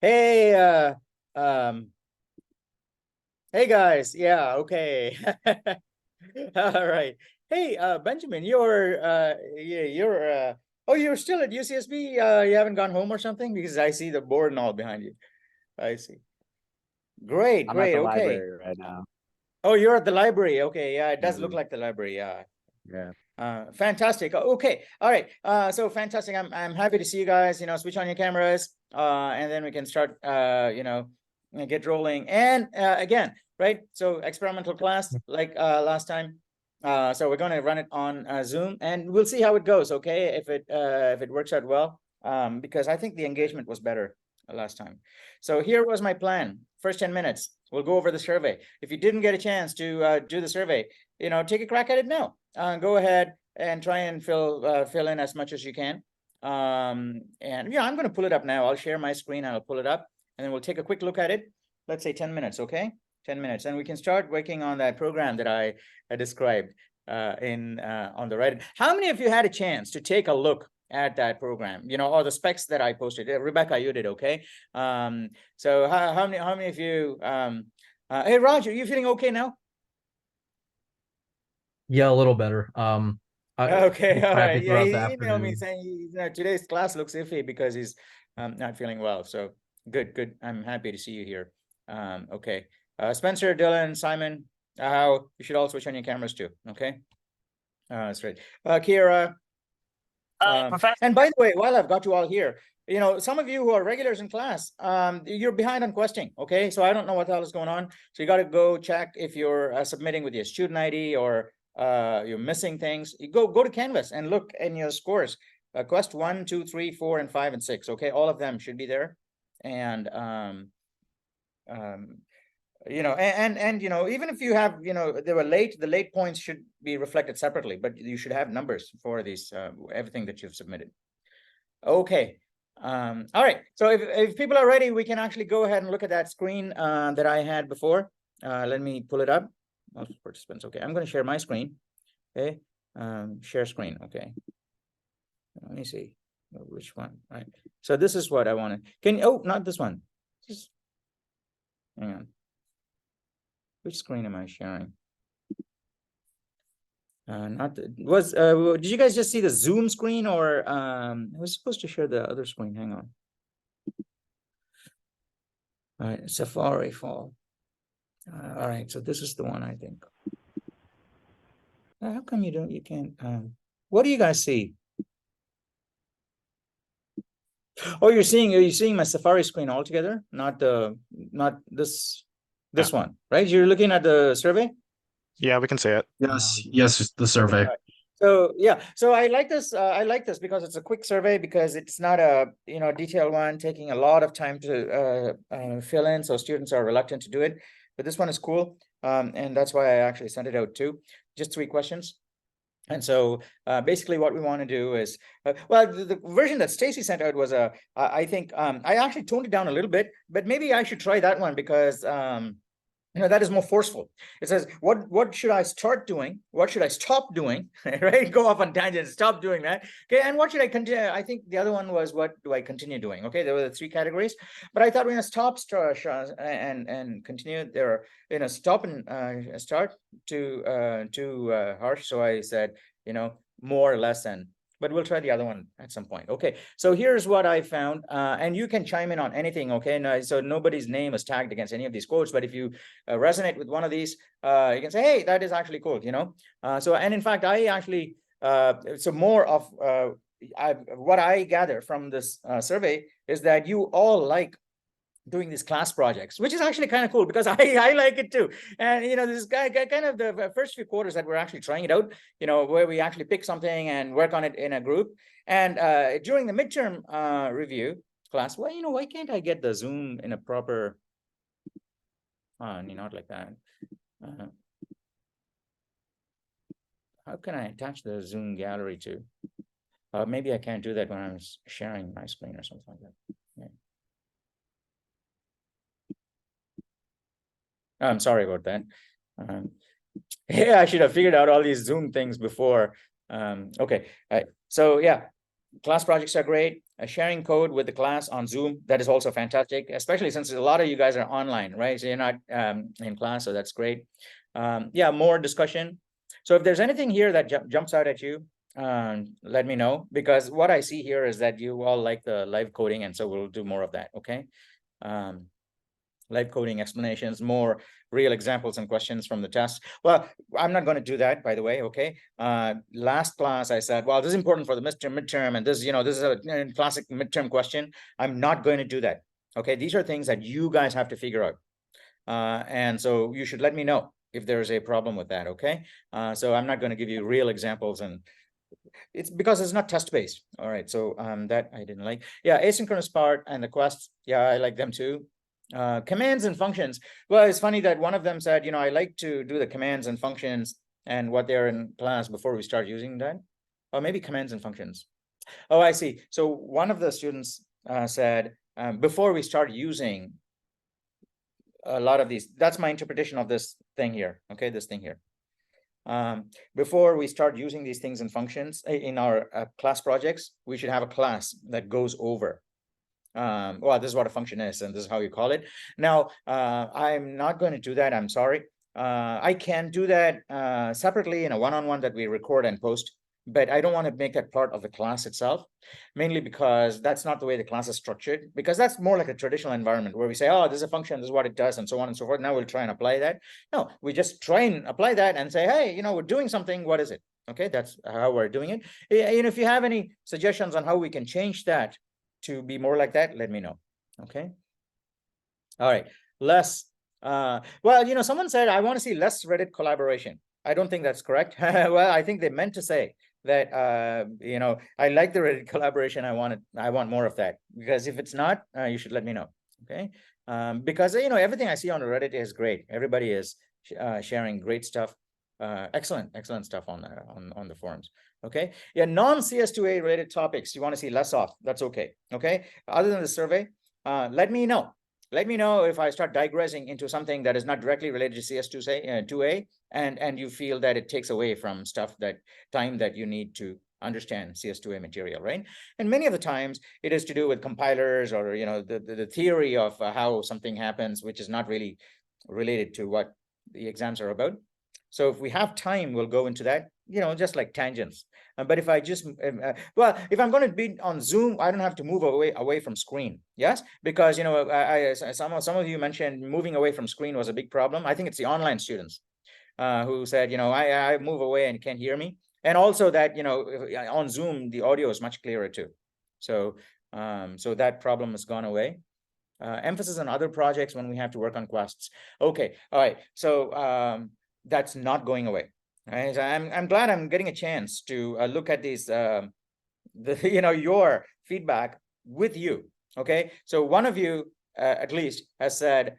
Hey, hey guys. Yeah, okay. All right. Hey, Benjamin, oh, you're still at UCSB. You haven't gone home or something? Because I see the board and all behind you. I see. Great, I'm at great. the Okay. library right now. Oh, you're at the library. Okay. Yeah, it does look Mhm. like the library. Yeah. Yeah. Fantastic. Okay. All right. So fantastic. I'm happy to see you guys. Switch on your cameras, and then we can start. Get rolling. And again, right? So experimental class, like last time. So we're going to run it on Zoom, and we'll see how it goes. Okay, if it works out well, because I think the engagement was better last time. So here was my plan. First 10 minutes, we'll go over the survey. If you didn't get a chance to do the survey, take a crack at it now. Go ahead and try and fill in as much as you can. And yeah, I'm going to pull it up now. I'll share my screen and I'll pull it up, and then we'll take a quick look at it. Let's say 10 minutes, okay? 10 minutes, and we can start working on that program that I described on the Reddit. How many of you had a chance to take a look at that program, or the specs that I posted? Rebecca, you did, okay? So how many of you, hey, Roger, you feeling okay now? Yeah, a little better. I Okay, was all right. crappy Yeah, throughout the he emailed me afternoon. saying today's class looks iffy because he's not feeling well. So good. I'm happy to see you here. Okay. Spencer, Dylan, Simon, how you should all switch on your cameras too. Okay. That's right. Kira. Professor. And by the way, while I've got you all here, some of you who are regulars in class, you're behind on questing. Okay, so I don't know what the hell is going on. So you got to go check if you're submitting with your student ID or you're missing things. You go to Canvas and look in your scores. Quest 1, 2, 3, 4, and 5, and 6. Okay, all of them should be there. And um, even if you have, they were late, the late points should be reflected separately, but you should have numbers for these, everything that you've submitted. Okay. All right. So if people are ready, we can actually go ahead and look at that screen that I had before. Let me pull it up. Multiple participants. Okay. I'm going to share my screen. Okay. Share screen. Okay. Let me see which one. All right. So this is what I wanted. Not this one. Just hang on. Which screen am I sharing? Did you guys just see the Zoom screen, or I was supposed to share the other screen? Hang on. All right, Safari fall. All right, so this is the one, I think. How come you can't, what do you guys see? Oh, are you seeing my Safari screen altogether? Not this one, right? You're looking at the survey? Yeah, we can see it. Yes, the survey. Right. So yeah, so I like this. I like this because it's a quick survey, because it's not a detailed one taking a lot of time to fill in, so students are reluctant to do it. But this one is cool, and that's why I actually sent it out too. Just 3 questions. And so basically what we want to do is, the version that Stacy sent out was I think I actually toned it down a little bit, but maybe I should try that one, because that is more forceful. It says, what should I start doing? What should I stop doing? Right? Go off on tangents, stop doing that. Okay. And what should I continue? I think the other one was, what do I continue doing? Okay. There were the 3 categories, but I thought we're going to stop, start, and continue there. Stop and start too harsh. So I said, more or less than. But we'll try the other one at some point. Okay, so here's what I found, and you can chime in on anything. Okay, no, so nobody's name is tagged against any of these quotes, but if you resonate with one of these, you can say, hey, that is actually cool. And in fact, I actually so more of what I gather from this survey is that you all like doing these class projects, which is actually kind of cool, because I like it too. And this guy kind of the first few quarters that we're actually trying it out, where we actually pick something and work on it in a group. And during the midterm review class, well, why can't I get the Zoom in a proper not like that? How can I attach the Zoom gallery to? Maybe I can't do that when I'm sharing my screen or something like that. Yeah. I'm sorry about that. Yeah, I should have figured out all these Zoom things before. Okay, so yeah, class projects are great. sharing code with the class on Zoom. That is also fantastic, especially since a lot of you guys are online, right? So you're not in class, so that's great. Yeah, more discussion. So if there's anything here that jumps out at you, let me know, because what I see here is that you all like the live coding, and so we'll do more of that, okay? Live coding explanations, more real examples and questions from the test. Well, I'm not going to do that, by the way, okay? Last class I said, well, this is important for the midterm, and this, this is a classic midterm question. I'm not going to do that, okay? These are things that you guys have to figure out. And so you should let me know if there's a problem with that, okay? So I'm not going to give you real examples, and it's because it's not test-based. All right, so that I didn't like. Yeah, asynchronous part and the quests, yeah, I like them too. Commands and functions. Well, it's funny that one of them said, I like to do the commands and functions and what they're in class before we start using that. Or maybe commands and functions. Oh, I see. So one of the students said, before we start using a lot of these, that's my interpretation of this thing here. Okay, this thing here. Before we start using these things and functions in our class projects, we should have a class that goes over. Well, this is what a function is, and this is how you call it. Now, I'm not going to do that. I'm sorry. I can do that separately in a one-on-one that we record and post, but I don't want to make that part of the class itself, mainly because that's not the way the class is structured, because that's more like a traditional environment where we say, oh, this is a function, this is what it does, and so on and so forth. Now we'll try and apply that. No, we just try and apply that and say, hey, we're doing something. What is it? Okay, that's how we're doing it. If you have any suggestions on how we can change that to be more like that, let me know. Okay. All right. Less. Well, someone said, I want to see less Reddit collaboration. I don't think that's correct. Well, I think they meant to say that, I like the Reddit collaboration. I want more of that, because if it's not, you should let me know. Okay. Because, everything I see on the Reddit is great. Everybody is sharing great stuff. Excellent stuff on the forums. Okay. Yeah, non-CS2A related topics you want to see less of. That's okay. Okay. Other than the survey, let me know. Let me know if I start digressing into something that is not directly related to CS2A, and you feel that it takes away from time that you need to understand CS2A material, right? And many of the times it is to do with compilers or the theory of how something happens, which is not really related to what the exams are about. So if we have time, we'll go into that, just like tangents. But if I just, if I'm going to be on Zoom, I don't have to move away from screen. Yes, because some of you mentioned moving away from screen was a big problem. I think it's the online students who said, I move away and can't hear me, and also that on Zoom the audio is much clearer too. So so that problem has gone away. Emphasis on other projects when we have to work on quests. Okay, all right. So that's not going away. Right? So I'm glad I'm getting a chance to look at these your feedback with you. Okay, so one of you at least has said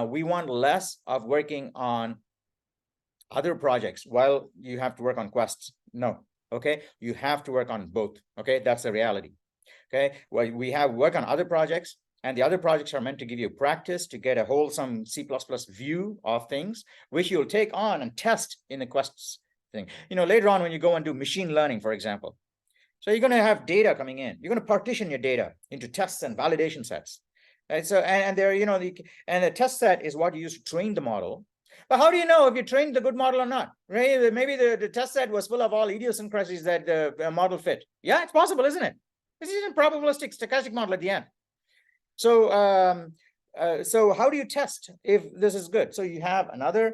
we want less of working on other projects while you have to work on quests. No, okay, you have to work on both. Okay, that's the reality. Okay, well, we have work on other projects, and the other projects are meant to give you practice to get a wholesome C++ view of things, which you'll take on and test in the quests thing. Later on when you go and do machine learning, for example. So you're going to have data coming in. You're going to partition your data into tests and validation sets. Right? So and there, and the test set is what you use to train the model. But how do you know if you trained the good model or not? Right? Maybe the test set was full of all idiosyncrasies that the model fit. Yeah, it's possible, isn't it? This is a probabilistic stochastic model at the end. So so how do you test if this is good? So you have another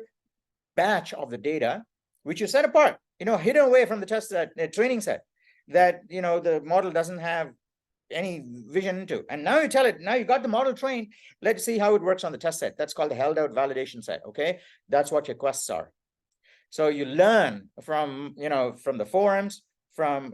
batch of the data which you set apart, hidden away from the test set, training set, that the model doesn't have any vision into. And now you tell it, now you got the model trained, let's see how it works on the test set. That's called the held out validation set. Okay, that's what your quests are. So you learn from from the forums, from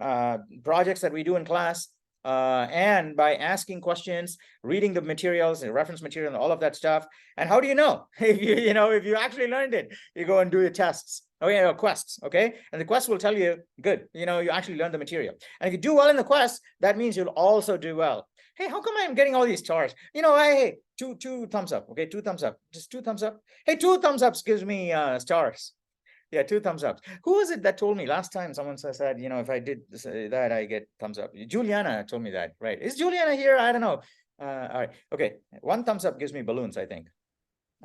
projects that we do in class, and by asking questions, reading the materials and reference material and all of that stuff. And how do you know if if you actually learned it? You go and do your tests. Okay, quests. Okay, and the quest will tell you, good, you actually learned the material. And if you do well in the quest, that means you'll also do well. Hey, how come I'm getting all these stars? Hey, two thumbs up. Okay, 2 thumbs up, just 2 thumbs up. Hey, 2 thumbs ups gives me stars. Yeah, 2 thumbs up. Who was it that told me last time? Someone said, you know, if I did that, I get thumbs up. Juliana told me that, right? Is Juliana here? I don't know. All right. Okay. 1 thumbs up gives me balloons, I think.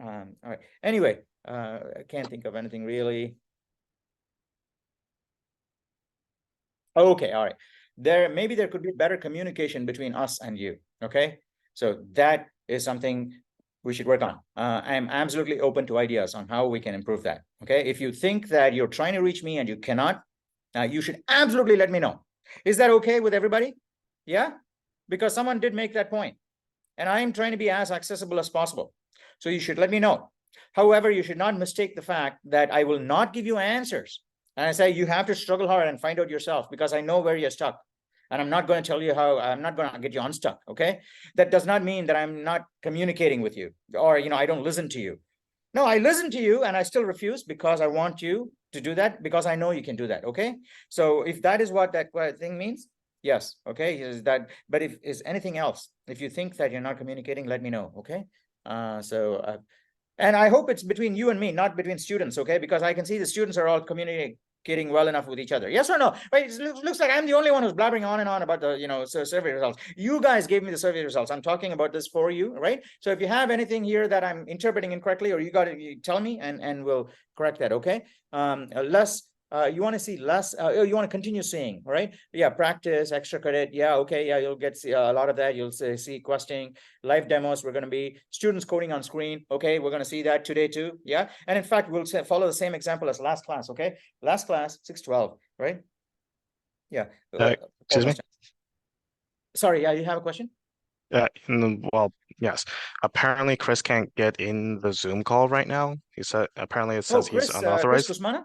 All right. Anyway, I can't think of anything really. Okay. All right. Maybe there could be better communication between us and you. Okay. So that is something we should work on. I'm absolutely open to ideas on how we can improve that. Okay. If you think that you're trying to reach me and you cannot, you should absolutely let me know. Is that okay with everybody? Yeah. Because someone did make that point, and I am trying to be as accessible as possible. So you should let me know. However, you should not mistake the fact that I will not give you answers. And I say you have to struggle hard and find out yourself, because I know where you're stuck. And I'm not going to tell you how. I'm not going to get you unstuck. Okay. That does not mean that I'm not communicating with you, or, you know, I don't listen to you. No, I listen to you and I still refuse because I want you to do that, because I know you can do that. Okay. So if that is what that thing means, yes. Okay. Is that, but if is anything else, if you think that you're not communicating, let me know. Okay. And I hope it's between you and me, not between students. Okay. Because I can see the students are all communicating well enough with each other. Yes or no? Right. It looks like I'm the only one who's blabbering on and on about the, you know, survey results. You guys gave me the survey results. I'm talking about this for you, right? So if you have anything here that I'm interpreting incorrectly, or you got to tell me, and we'll correct that. Okay. Less. You want to see less, you want to continue seeing, right? Yeah, practice, extra credit. Yeah, okay, yeah, you'll get a lot of that. You'll see questing, live demos. We're going to be students coding on screen. Okay, we're going to see that today too. Yeah, and in fact, we'll follow the same example as last class. Okay, last class 612, right? Yeah. Excuse me. Sorry, yeah, you have a question? Well, yes. Apparently, Chris can't get in the Zoom call right now. He said apparently it says he's Chris unauthorized. Kusmana?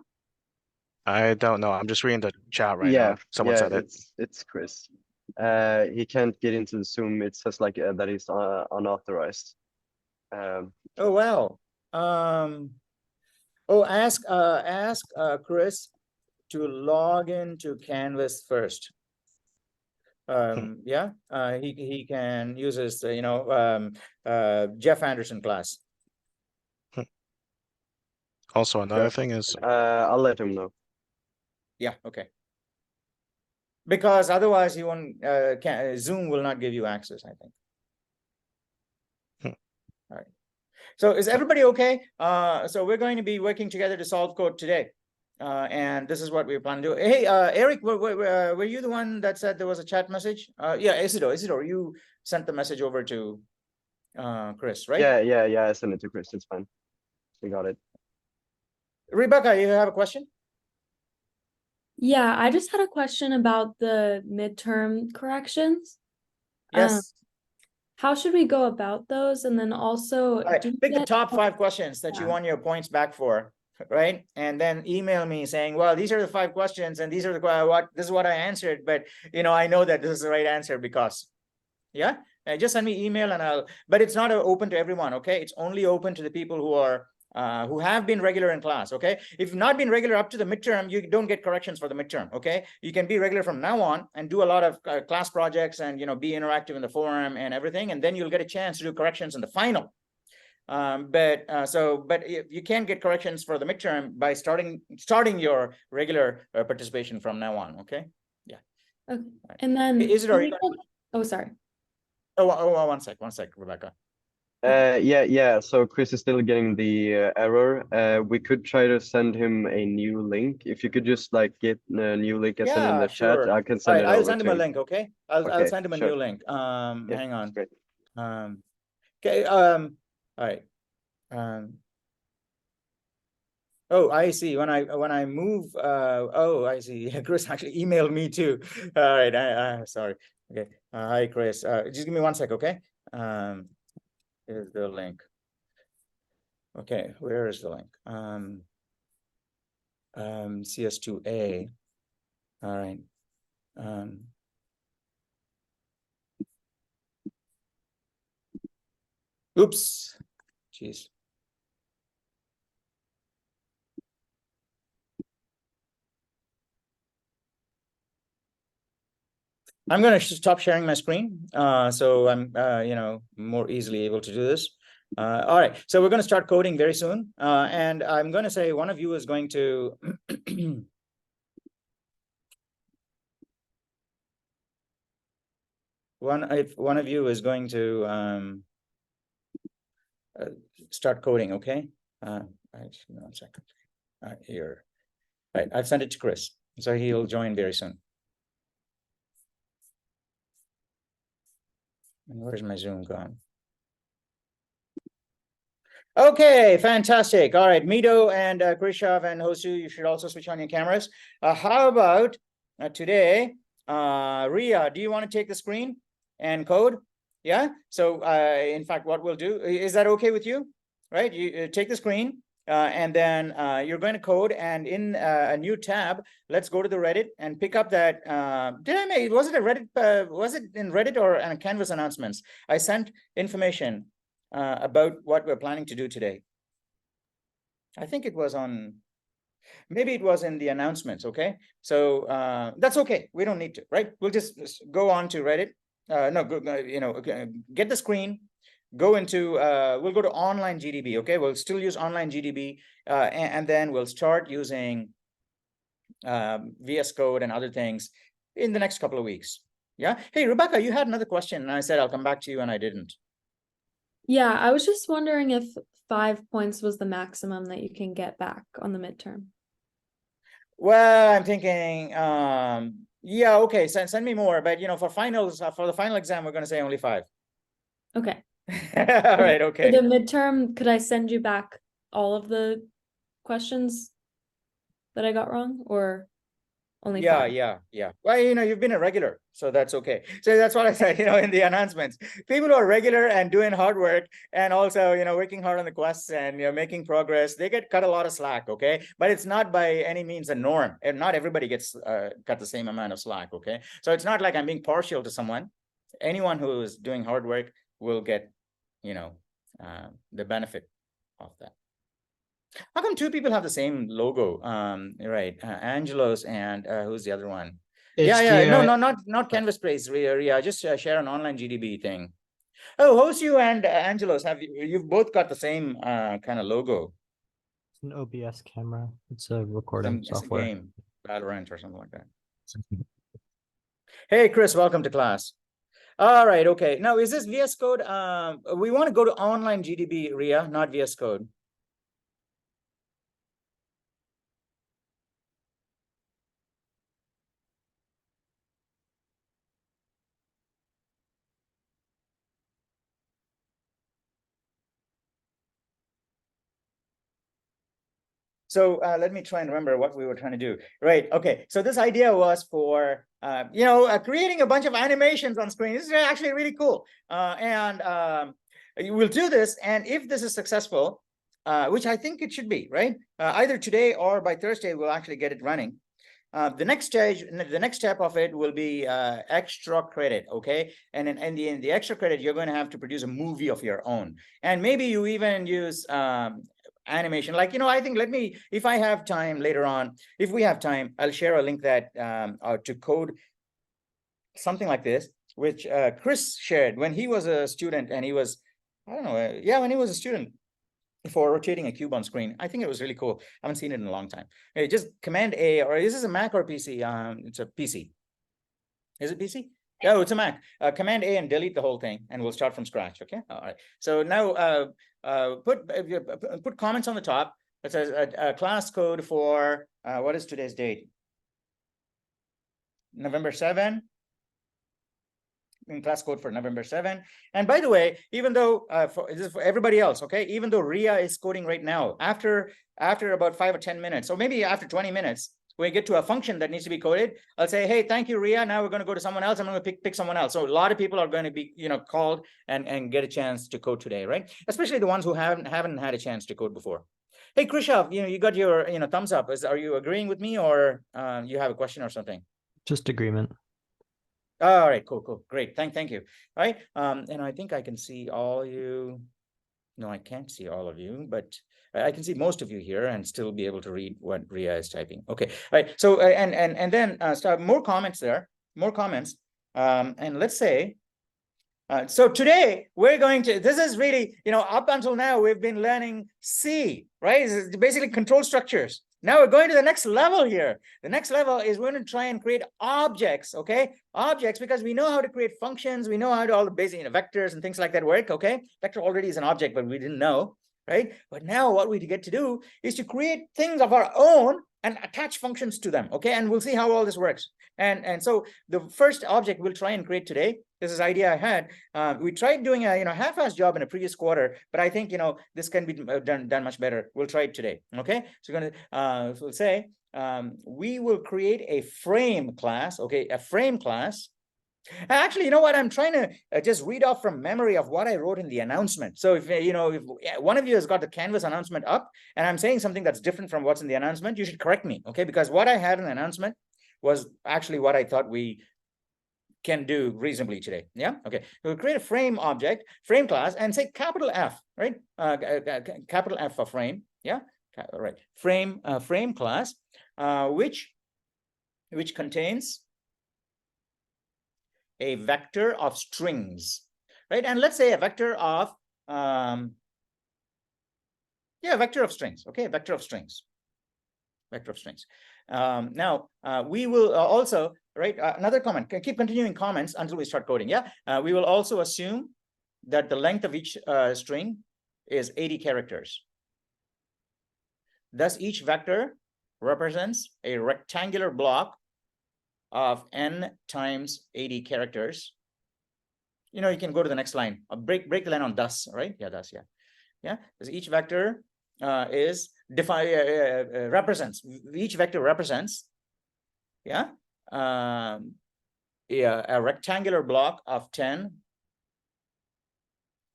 I don't know. I'm just reading the chat right Yeah, now. Someone said it. it's Chris. He can't get into the Zoom. It says like that he's unauthorized. Oh wow. Ask Chris to log into Canvas first. Yeah, he can use his, you know, Jeff Anderson class. Also, another thing is, I'll let him know. Yeah, okay. Because otherwise he won't, Zoom will not give you access, I think. All right. So is everybody okay? So we're going to be working together to solve code today. And this is what we plan to do. Hey, Eric, were you the one that said there was a chat message? Yeah, Isidore, you sent the message over to Chris, right? Yeah, I sent it to Chris. It's fine. We got it. Rebecca, you have a question? Yeah, I just had a question about the midterm corrections. Yes. How should we go about those? And then also, All right, pick the top 5 questions that you want your points back for, right? And then email me saying, well, these are the 5 questions and these are this is what I answered, but you know, I know that this is the right answer because, yeah, just send me email and but it's not open to everyone. Okay. It's only open to the people who are, who have been regular in class. Okay. If you've not been regular up to the midterm, you don't get corrections for the midterm. Okay. You can be regular from now on and do a lot of class projects and, you know, be interactive in the forum and everything. And then you'll get a chance to do corrections in the final. But you can get corrections for the midterm by starting your regular participation from now on. Okay. Yeah. Okay. And then Isidore, oh, sorry. Oh, one sec, Rebecca. Yeah. So Chris is still getting the error. We could try to send him a new link. If you could just like get a new link and send it in the chat, I can send it over I'll send him to a link. Okay. I'll send him a new link. Hang on. Great. Okay. All right. Oh, I see. When I move, oh, I see. Chris actually emailed me too. All right. Sorry. Okay. Hi, Chris. Just give me 1 sec. Okay. Here's the link. Okay. Where is the link? CS2A. All right. Oops. Jeez. I'm going to stop sharing my screen, so I'm, you know, more easily able to do this. All right, so we're going to start coding very soon. And I'm going to say one of you is going to one of you is going to start coding, okay? Actually, 1 second. Here. Right, I've sent it to Chris, so he'll join very soon. And where's my Zoom gone? Okay, fantastic. All right, Mito and Krishav and Hosu, you should also switch on your cameras. How about today, Ria, do you want to take the screen and code? Yeah, so in fact, what we'll do, is that okay with you? Right, you take the screen and then you're going to code, and in a new tab, let's go to the Reddit and pick up that, was it a Reddit, was it in Reddit or a Canvas announcements? I sent information about what we're planning to do today. I think it was on, maybe it was in the announcements, okay? So that's okay, we don't need to, right? We'll just go on to Reddit. Get the screen, go into, we'll go to online GDB, okay? We'll still use online GDB, and then we'll start using VS Code and other things in the next couple of weeks. Yeah. Hey, Rebecca, you had another question, and I said I'll come back to you, and I didn't. Yeah, I was just wondering if 5 points was the maximum that you can get back on the midterm. Well, I'm thinking, yeah, okay, send me more, but for finals, for the final exam, we're going to say only 5. Okay. All right, okay. For the midterm, could I send you back all of the questions that I got wrong, or only 5? Yeah. Well, you've been a regular, so that's okay. So that's what I said, in the announcements. People who are regular and doing hard work, and also, working hard on the quests and making progress, they get cut a lot of slack, okay? But it's not by any means a norm, and not everybody gets cut the same amount of slack, okay? So it's not like I'm being partial to someone. Anyone who is doing hard work will get, the benefit of that. How come 2 people have the same logo? Right, Angelos and who's the other one? Not Canvas Praise, Ria. Just share an online GDB thing. Oh, Hosu and Angelos, you've both got the same kind of logo? It's an OBS camera. It's a recording software. It's a game, Valorant or something like that. Hey, Chris, welcome to class. All right, okay. Now, is this VS Code? We want to go to online GDB, Ria, not VS Code. So let me try and remember what we were trying to do. Right. Okay. So this idea was for, creating a bunch of animations on screen. This is actually really cool. And we'll do this. And if this is successful, which I think it should be, right? Either today or by Thursday, we'll actually get it running. The next stage, the next step of it will be extra credit, okay? And in the extra credit, you're going to have to produce a movie of your own. And maybe you even use animation, like, I think, if I have time later on, if we have time, I'll share a link that to code something like this, which Chris shared when he was a student, and he was, I don't know, when he was a student, for rotating a cube on screen. I think it was really cool. I haven't seen it in a long time. Hey, just Command A, or is this a Mac or PC? It's a PC. Is it PC? Oh, it's a Mac. Command A and delete the whole thing, and we'll start from scratch. Okay. All right. So now put comments on the top. It says a class code for what is today's date? November 7. In class code for November 7. And by the way, even though this is for everybody else, okay, even though Ria is coding right now, after about 5 or 10 minutes, or maybe after 20 minutes, we get to a function that needs to be coded, I'll say, hey, thank you, Ria. Now we're going to go to someone else. I'm going to pick someone else. So a lot of people are going to be, called and get a chance to code today, right? Especially the ones who haven't had a chance to code before. Hey, Krishav, you got your thumbs up. Are you agreeing with me, or you have a question or something? Just agreement. All right, cool, great. Thank you. All right, and I think I can see all you. No, I can't see all of you, but I can see most of you here and still be able to read what Ria is typing. Okay, all right. So and then start more comments there, more comments. And let's say So today we're going to, this is really, up until now, we've been learning C, right? It's basically control structures. Now we're going to the next level here. The next level is we're going to try and create objects, okay? Objects, because we know how to create functions. We know how to all the basic vectors and things like that work, okay? Vector already is an object, but we didn't know, right? But now what we get to do is to create things of our own and attach functions to them, okay? And we'll see how all this works. And so the first object we'll try and create today, this is idea I had. We tried doing a half-assed job in a previous quarter, but I think this can be done much better. We'll try it today. Okay, so we're gonna we'll say we will create a frame class. Okay, a frame class. Actually, you know what? I'm trying to just read off from memory of what I wrote in the announcement. So if if one of you has got the Canvas announcement up and I'm saying something that's different from what's in the announcement, you should correct me. Okay, because what I had in the announcement was actually what I thought we can do reasonably today. Yeah. Okay. We'll create a frame object, frame class, and say capital F, right? Capital F for frame. Yeah. Right. Frame class, which contains a vector of strings, right? And let's say a vector of vector of strings. Okay, vector of strings. Now we will also, right, another comment, keep continuing comments until we start coding. Yeah, we will also assume that the length of each string is 80 characters. Thus each vector represents a rectangular block of n times 80 characters. You can go to the next line. Break the line on thus, right? Yeah, thus. Yeah. Because each vector is represents, each vector represents a rectangular block of 10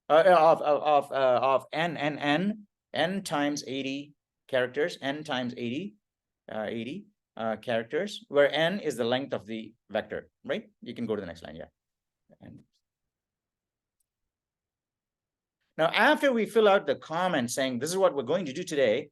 of n times 80 characters, n times 80 characters, where n is the length of the vector, right? You can go to the next line. Yeah. Now, after we fill out the comment saying this is what we're going to do today,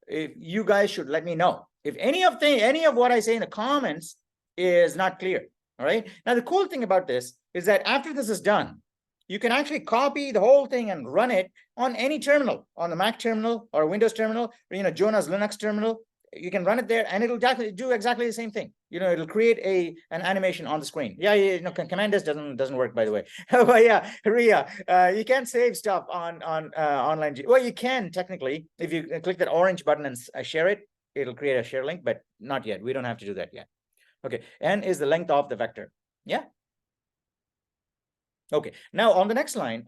if you guys should let me know if any of what I say in the comments is not clear. All right. Now, the cool thing about this is that after this is done, you can actually copy the whole thing and run it on any terminal, on the Mac terminal or Windows terminal, or Jonah's Linux terminal. You can run it there and it'll do exactly the same thing. It'll create an animation on the screen. Yeah, command S doesn't work, by the way. But yeah, Ria, you can't save stuff on online. Well, you can technically if you click that orange button and share it. It'll create a share link, but not yet. We don't have to do that yet. Okay, n is the length of the vector. Yeah. Okay. Now on the next line,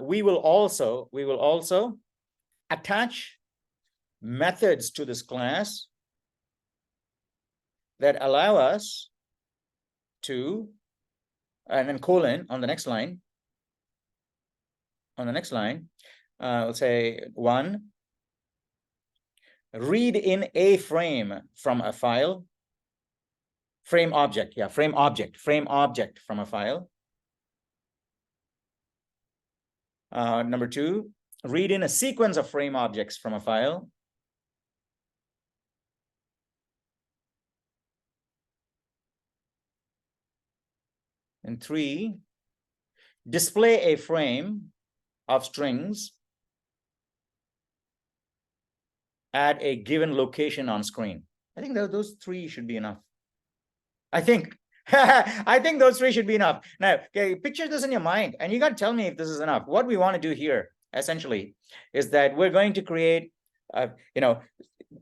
we will also attach methods to this class that allow us to, and then colon on the next line. We'll say 1, read in a frame from a file. Frame object from a file. Number 2, read in a sequence of frame objects from a file. And 3, display a frame of strings at a given location on screen. I think those 3 should be enough. I think those 3 should be enough. Now, okay, picture this in your mind, and you got to tell me if this is enough. What we want to do here, essentially, is that we're going to create,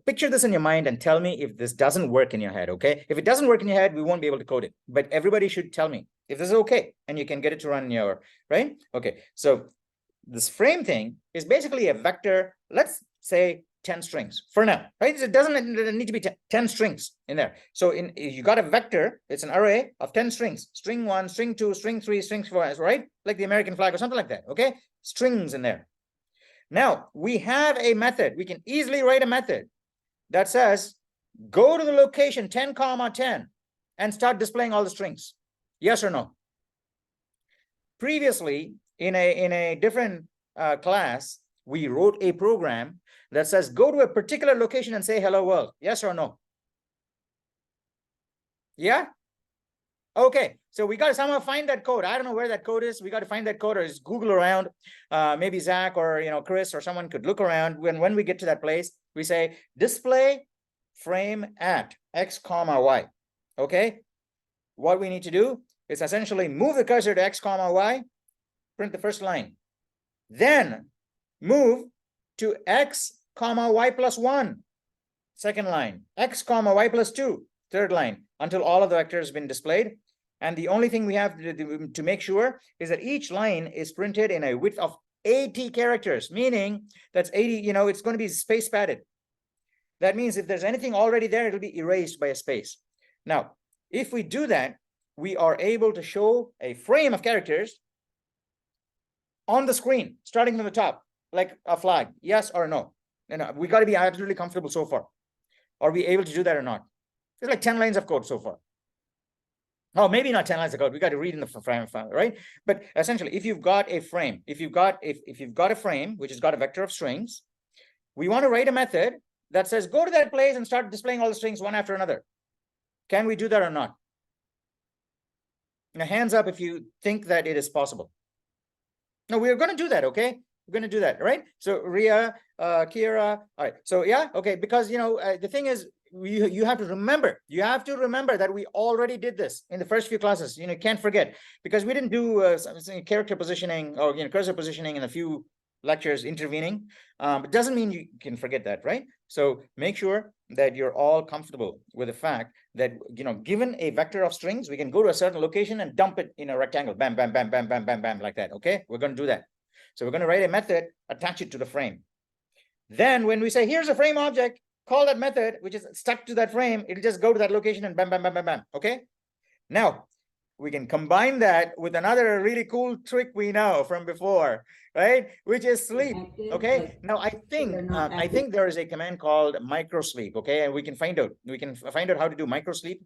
picture this in your mind and tell me if this doesn't work in your head, okay? If it doesn't work in your head, we won't be able to code it. But everybody should tell me if this is okay, and you can get it to run in your, right? Okay, so this frame thing is basically a vector, let's say 10 strings for now, right? It doesn't need to be 10 strings in there. So you got a vector, it's an array of 10 strings, string 1, string 2, string 3, string 4, right? Like the American flag or something like that, okay? Strings in there. Now, we have a method. We can easily write a method that says, go to the location 10, 10 and start displaying all the strings. Yes or no? Previously, in a different class, we wrote a program that says, go to a particular location and say hello world. Yes or no? Yeah? Okay, so we got to somehow find that code. I don't know where that code is. We got to find that code, or just Google around. Maybe Zach or Chris or someone could look around. When we get to that place, we say display frame at x comma y. Okay, what we need to do is essentially move the cursor to x comma y, print the first line, then move to x comma y plus 1, second line, x comma y plus 2, third line, until all of the vectors have been displayed. And the only thing we have to make sure is that each line is printed in a width of 80 characters, meaning that's 80, it's going to be space padded. That means if there's anything already there, it'll be erased by a space. Now, if we do that, we are able to show a frame of characters on the screen, starting from the top, like a flag, yes or no. We got to be absolutely comfortable so far. Are we able to do that or not? There's like 10 lines of code so far. Oh, maybe not 10 lines of code. We got to read in the frame file, right? But essentially, if you've got a frame, if you've got a frame which has got a vector of strings, we want to write a method that says go to that place and start displaying all the strings one after another. Can we do that or not? Now, hands up if you think that it is possible. No, we're going to do that, okay? We're going to do that, right? So Ria, Kira, all right. So yeah, okay, because the thing is, you have to remember that we already did this in the first few classes. You can't forget, because we didn't do character positioning or cursor positioning in a few lectures intervening. It doesn't mean you can forget that, right? So make sure that you're all comfortable with the fact that given a vector of strings, we can go to a certain location and dump it in a rectangle, bam, bam, bam, bam, bam, bam, bam, like that. Okay, we're going to do that. So we're going to write a method, attach it to the frame. Then when we say here's a frame object, call that method, which is stuck to that frame, it'll just go to that location and bam, bam, bam, bam, bam. Okay. Now we can combine that with another really cool trick we know from before, right? Which is sleep. Okay. Now I think there is a command called micro sleep. Okay, and we can find out how to do micro sleep.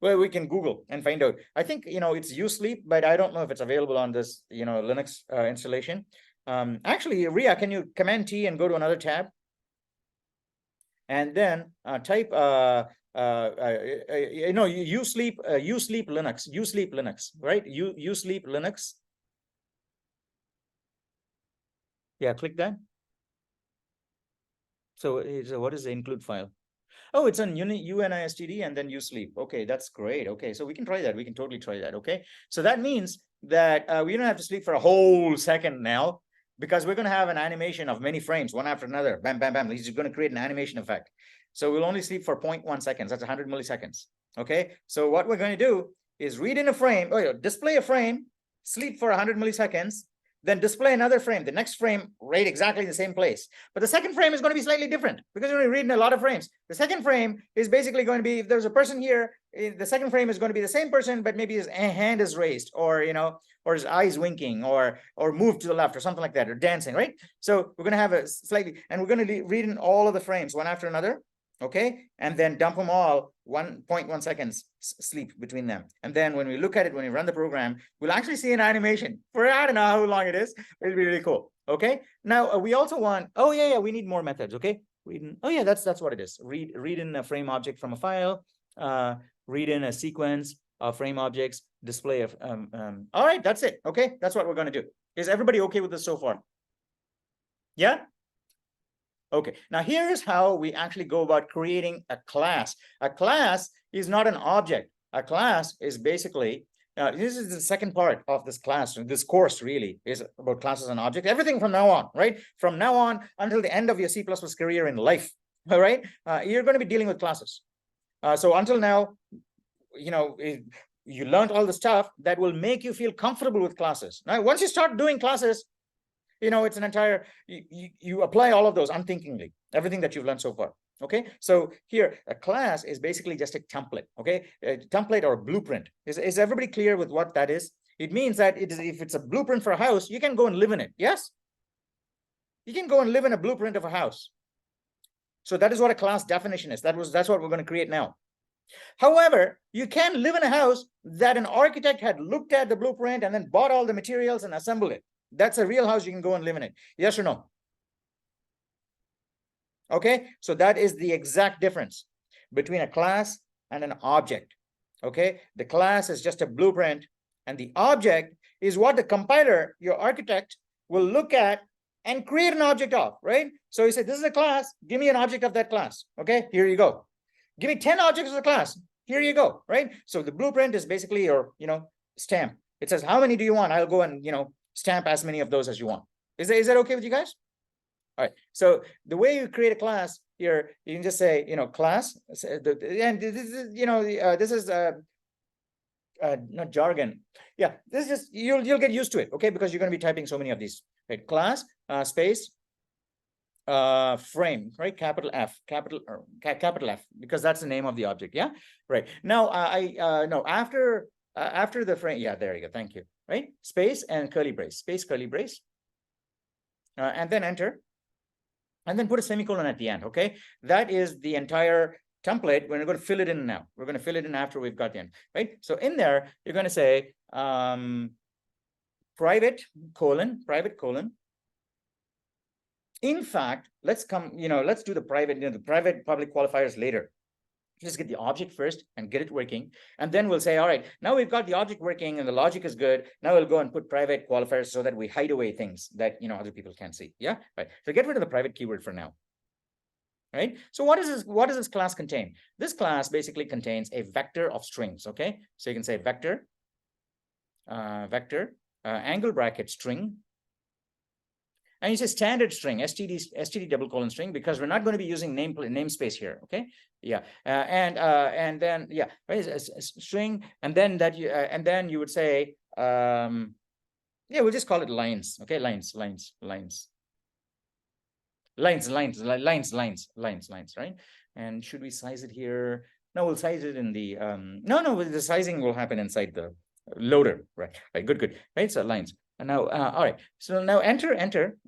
Well, we can Google and find out. I think it's usleep, but I don't know if it's available on this Linux installation. Actually, Ria, can you Command T and go to another tab, and then type usleep Linux, right? Usleep Linux. Yeah, click that. So what is the include file? Oh, it's on unistd and then usleep. Okay, that's great. Okay, so we can try that. We can totally try that. Okay, so that means that we don't have to sleep for a whole second now, because we're going to have an animation of many frames, one after another. Bam, bam, bam. He's going to create an animation effect. So we'll only sleep for 0.1 seconds. That's 100 milliseconds. Okay, so what we're going to do is read in a frame, display a frame, sleep for 100 milliseconds, then display another frame, the next frame, right exactly the same place. But the second frame is going to be slightly different, because you're reading a lot of frames. The second frame is basically going to be, if there's a person here, the second frame is going to be the same person, but maybe his hand is raised, or or his eyes winking, or moved to the left, or something like that, or dancing, right? So we're going to have a slightly, and we're going to read in all of the frames one after another. Okay, and then dump them all 1.1 seconds sleep between them. And then when we look at it, when we run the program, we'll actually see an animation for, I don't know how long it is, but it'll be really cool. Okay, now we also want, we need more methods. Okay, that's what it is. Read in a frame object from a file, read in a sequence of frame objects, display of all right, that's it. Okay, that's what we're going to do. Is everybody okay with this so far? Yeah. Okay, now here's how we actually go about creating a class. A class is not an object. A class is basically, this is the second part of this class. This course really is about classes and objects. Everything from now on, right? From now on until the end of your C++ career in life, all right? You're going to be dealing with classes. So until now, you learned all the stuff that will make you feel comfortable with classes. Now, once you start doing classes, it's an entire, you apply all of those unthinkingly, everything that you've learned so far. Okay, so here a class is basically just a template. Okay, a template or a blueprint. Is everybody clear with what that is? It means that if it's a blueprint for a house, you can go and live in it. Yes, you can go and live in a blueprint of a house. So that is what a class definition is. That's what we're going to create now. However, you can live in a house that an architect had looked at the blueprint and then bought all the materials and assembled it. That's a real house. You can go and live in it. Yes or no? Okay, so that is the exact difference between a class and an object. Okay, the class is just a blueprint, and the object is what the compiler, your architect, will look at and create an object of, right? So you say, this is a class, give me an object of that class. Okay, here you go. Give me 10 objects of the class. Here you go, right? So the blueprint is basically your, stamp. It says, how many do you want? I'll go and, stamp as many of those as you want. Is that okay with you guys? All right. So the way you create a class here, you can just say, class, and this is, this is not jargon. Yeah, this is just, you'll get used to it, okay? Because you're going to be typing so many of these, right? Class, space, frame, right? Capital F, capital F, because that's the name of the object. Yeah, right. Now no, after the frame, yeah, there you go. Thank you. Right, space and curly brace, space, curly brace, and then enter, and then put a semicolon at the end. Okay, that is the entire template. We're going to fill it in now. We're going to fill it in after we've got the end. Right. So in there, you're going to say private colon. In fact, let's do the private, the private public qualifiers later. Just get the object first and get it working. And then we'll say, all right, now we've got the object working and the logic is good. Now we'll go and put private qualifiers so that we hide away things that, other people can't see. Yeah, right. So get rid of the private keyword for now. Right. So what does this class contain? This class basically contains a vector of strings. Okay. So you can say vector, angle bracket string. And you say standard string, std double colon string, because we're not going to be using namespace here. Okay, yeah, and then yeah, right, a string, and then you would say yeah, we'll just call it lines. Okay, lines, right? And should we size it here? No, we'll size it in the no, the sizing will happen inside the loader. Right, good, right? So lines. And now, all right. So now enter.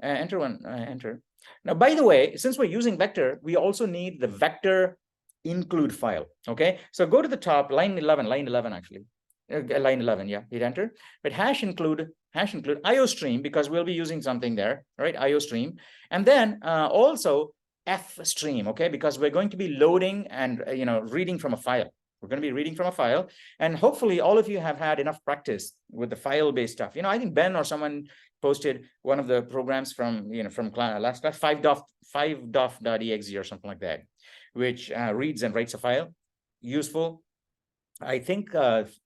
Now, by the way, since we're using vector, we also need the vector include file. Okay. So go to the top, line 11 actually. Line 11, yeah, hit enter. But hash include IO stream, because we'll be using something there, right? IO stream. And then also F stream, okay? Because we're going to be loading and, reading from a file. We're going to be reading from a file, and hopefully all of you have had enough practice with the file-based stuff. I think Ben or someone posted one of the programs from, from last class, 5.exe or something like that, which reads and writes a file. Useful. I think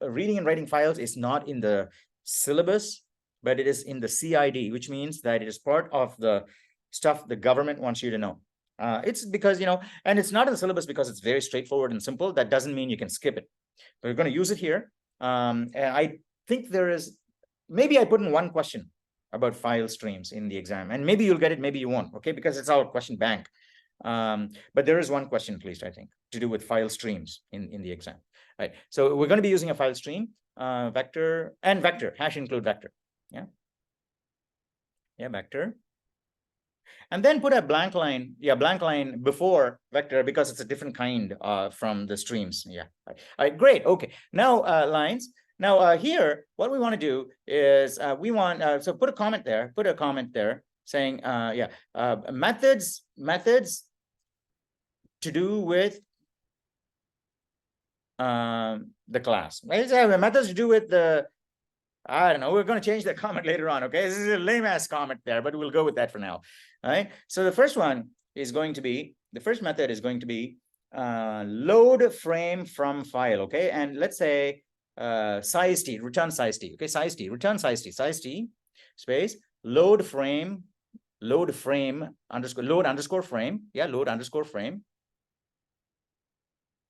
reading and writing files is not in the syllabus, but it is in the CID, which means that it is part of the stuff the government wants you to know. It's because, and it's not in the syllabus because it's very straightforward and simple. That doesn't mean you can skip it. So we're going to use it here. And I think there is, maybe I put in one question about file streams in the exam, and maybe you'll get it, maybe you won't, okay? Because it's our question bank. But there is one question, at least, I think, to do with file streams in the exam. All right. So we're going to be using a file stream, vector, hash include vector. Yeah. Yeah, vector. And then put a blank line, before vector, because it's a different kind from the streams. Yeah. All right, great. Okay. Now lines. Now here, what we want to do is we want so put a comment there. Saying methods to do with the class. Right? So methods to do with the. I don't know. We're going to change the comment later on. Okay, this is a lame ass comment there, but we'll go with that for now. All right. So the first one is going to be, the first method is going to be load frame from file. Okay, and let's say size t, return size t. Okay, size t, return size t, space load frame underscore frame. Yeah, load underscore frame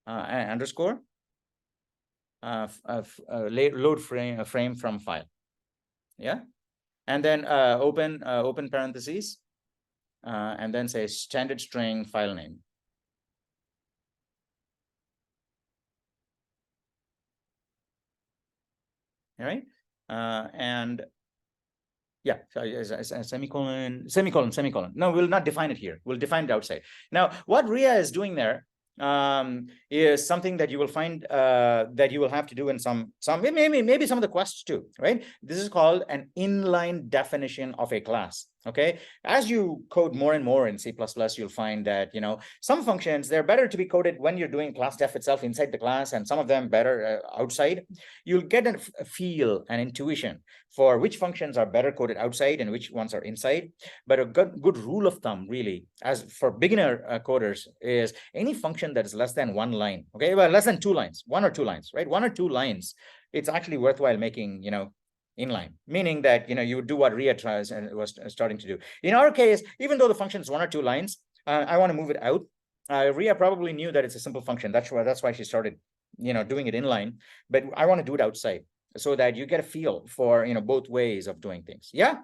underscore. Load frame from file. Yeah, and then open parentheses, and then say standard string file name. All right, and yeah, so semicolon. No, we'll not define it here. We'll define it outside. Now, what Ria is doing there is something that you will find that you will have to do in some maybe some of the quests too, right? This is called an inline definition of a class. Okay, as you code more and more in C++, you'll find that, some functions, they're better to be coded when you're doing class def itself inside the class, and some of them better outside. You'll get a feel and intuition for which functions are better coded outside and which ones are inside. But a good rule of thumb, really, as for beginner coders, is any function that is less than 1 line, okay, well, less than 2 lines, 1 or 2 lines, right? 1 or 2 lines, it's actually worthwhile making, inline, meaning that you would do what Ria tries and was starting to do. In our case, even though the function is 1 or 2 lines, I want to move it out. Ria probably knew that it's a simple function. That's why she started, doing it inline. But I want to do it outside so that you get a feel for both ways of doing things. Yeah.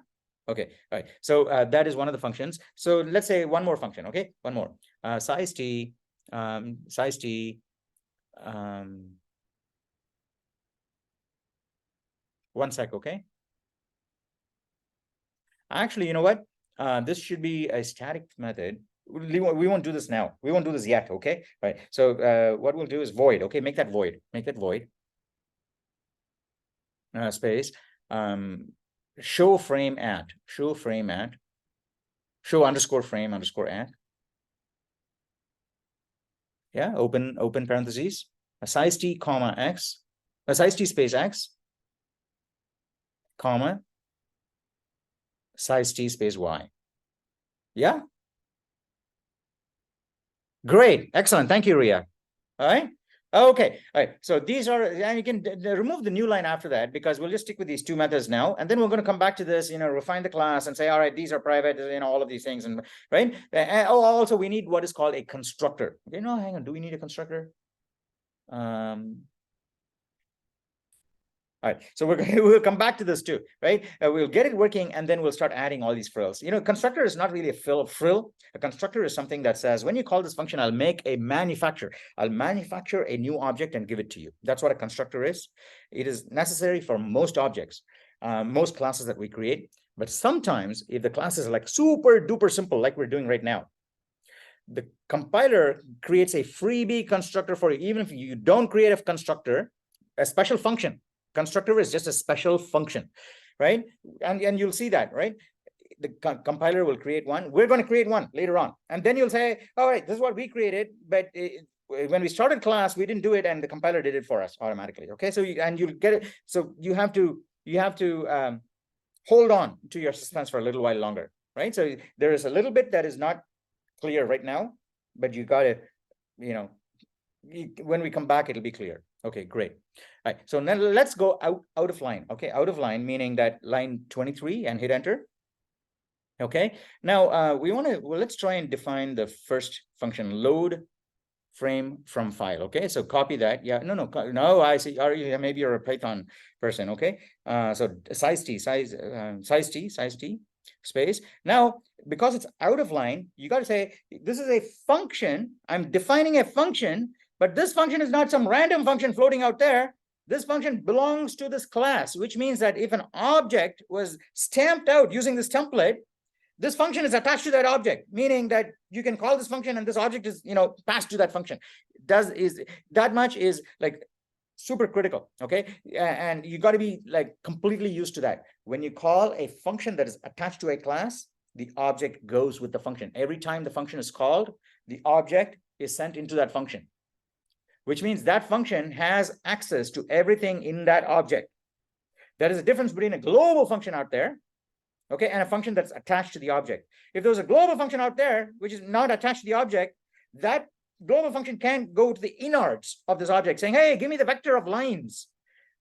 Okay. All right. So that is one of the functions. So let's say one more function. Okay. One more. Size t. Size t. One sec, okay? Actually, you know what? This should be a static method. We won't do this now. We won't do this yet, okay? Right. So what we'll do is void, okay? Make that void. Make that void. Space. Show frame at. Show frame at. Show underscore frame underscore at. Yeah, open parentheses. A size t comma x. A size t space x. Comma, size t space y. Yeah. Great. Excellent. Thank you, Ria. All right. Okay. All right. So these are, and you can remove the new line after that, because we'll just stick with these 2 methods now. And then we're going to come back to this, refine the class and say, all right, these are private, all of these things. And right. And also we need what is called a constructor. Okay. No, hang on. Do we need a constructor? All right, so we'll come back to this too, right? We'll get it working, and then we'll start adding all these frills. Constructor is not really a frill. A constructor is something that says, when you call this function, I'll manufacture a new object and give it to you. That's what a constructor is. It is necessary for most objects, most classes that we create. But sometimes, if the class is like super duper simple, like we're doing right now, the compiler creates a freebie constructor for you. Even if you don't create a constructor, a special function. Constructor is just a special function, right? And you'll see that, right? The compiler will create one. We're going to create one later on. And then you'll say, all right, this is what we created. But when we started class, we didn't do it, and the compiler did it for us automatically. Okay, so you'll get it. So you have to hold on to your suspense for a little while longer, right? So there is a little bit that is not clear right now, but you got to, when we come back, it'll be clear. Okay, great. All right, so now let's go out of line. Okay, out of line, meaning that line 23, and hit enter. Okay, now let's try and define the first function, load frame from file. Okay, so copy that. Yeah, no, I see. Maybe you're a Python person. Okay, so size t space. Now, because it's out of line, you got to say, this is a function. I'm defining a function. But this function is not some random function floating out there. This function belongs to this class, which means that if an object was stamped out using this template, this function is attached to that object, meaning that you can call this function and this object is, passed to that function. That much is like super critical, okay? And you got to be like completely used to that. When you call a function that is attached to a class, the object goes with the function. Every time the function is called, the object is sent into that function, which means that function has access to everything in that object. There is a difference between a global function out there, okay, and a function that's attached to the object. If there's a global function out there, which is not attached to the object, that global function can't go to the innards of this object saying, hey, give me the vector of lines,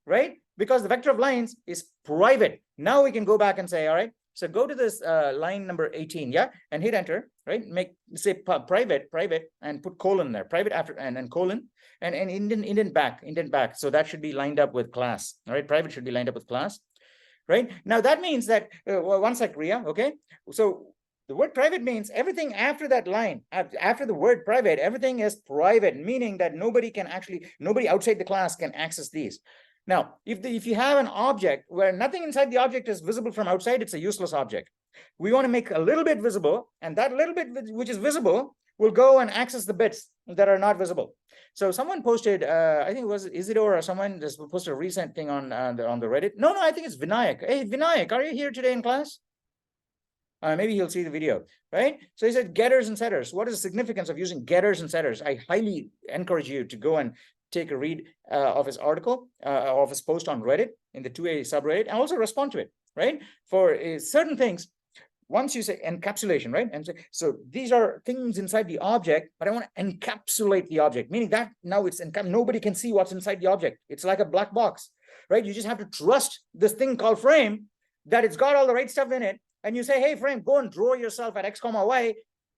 right? Because the vector of lines is private. Now we can go back and say, all right, so go to this line number 18, yeah, and hit enter, right? Say private, and put colon there, private after and colon, and indent back. So that should be lined up with class, all right? Private should be lined up with class, right? Now that means that, one sec, Ria, okay? So the word private means everything after that line, after the word private, everything is private, meaning that nobody outside the class can access these. Now, if you have an object where nothing inside the object is visible from outside, it's a useless object. We want to make a little bit visible, and that little bit which is visible will go and access the bits that are not visible. So someone posted, I think it was Isidore or someone just posted a recent thing on the Reddit. No, I think it's Vinayak. Hey, Vinayak, are you here today in class? Maybe he'll see the video, right? So he said getters and setters. What is the significance of using getters and setters? I highly encourage you to go and take a read of his article, of his post on Reddit in the 2A subreddit, and also respond to it, right? For certain things, once you say encapsulation, right? And so these are things inside the object, but I want to encapsulate the object, meaning that now it's nobody can see what's inside the object. It's like a black box, right? You just have to trust this thing called frame, that it's got all the right stuff in it. And you say, hey, frame, go and draw yourself at X, Y.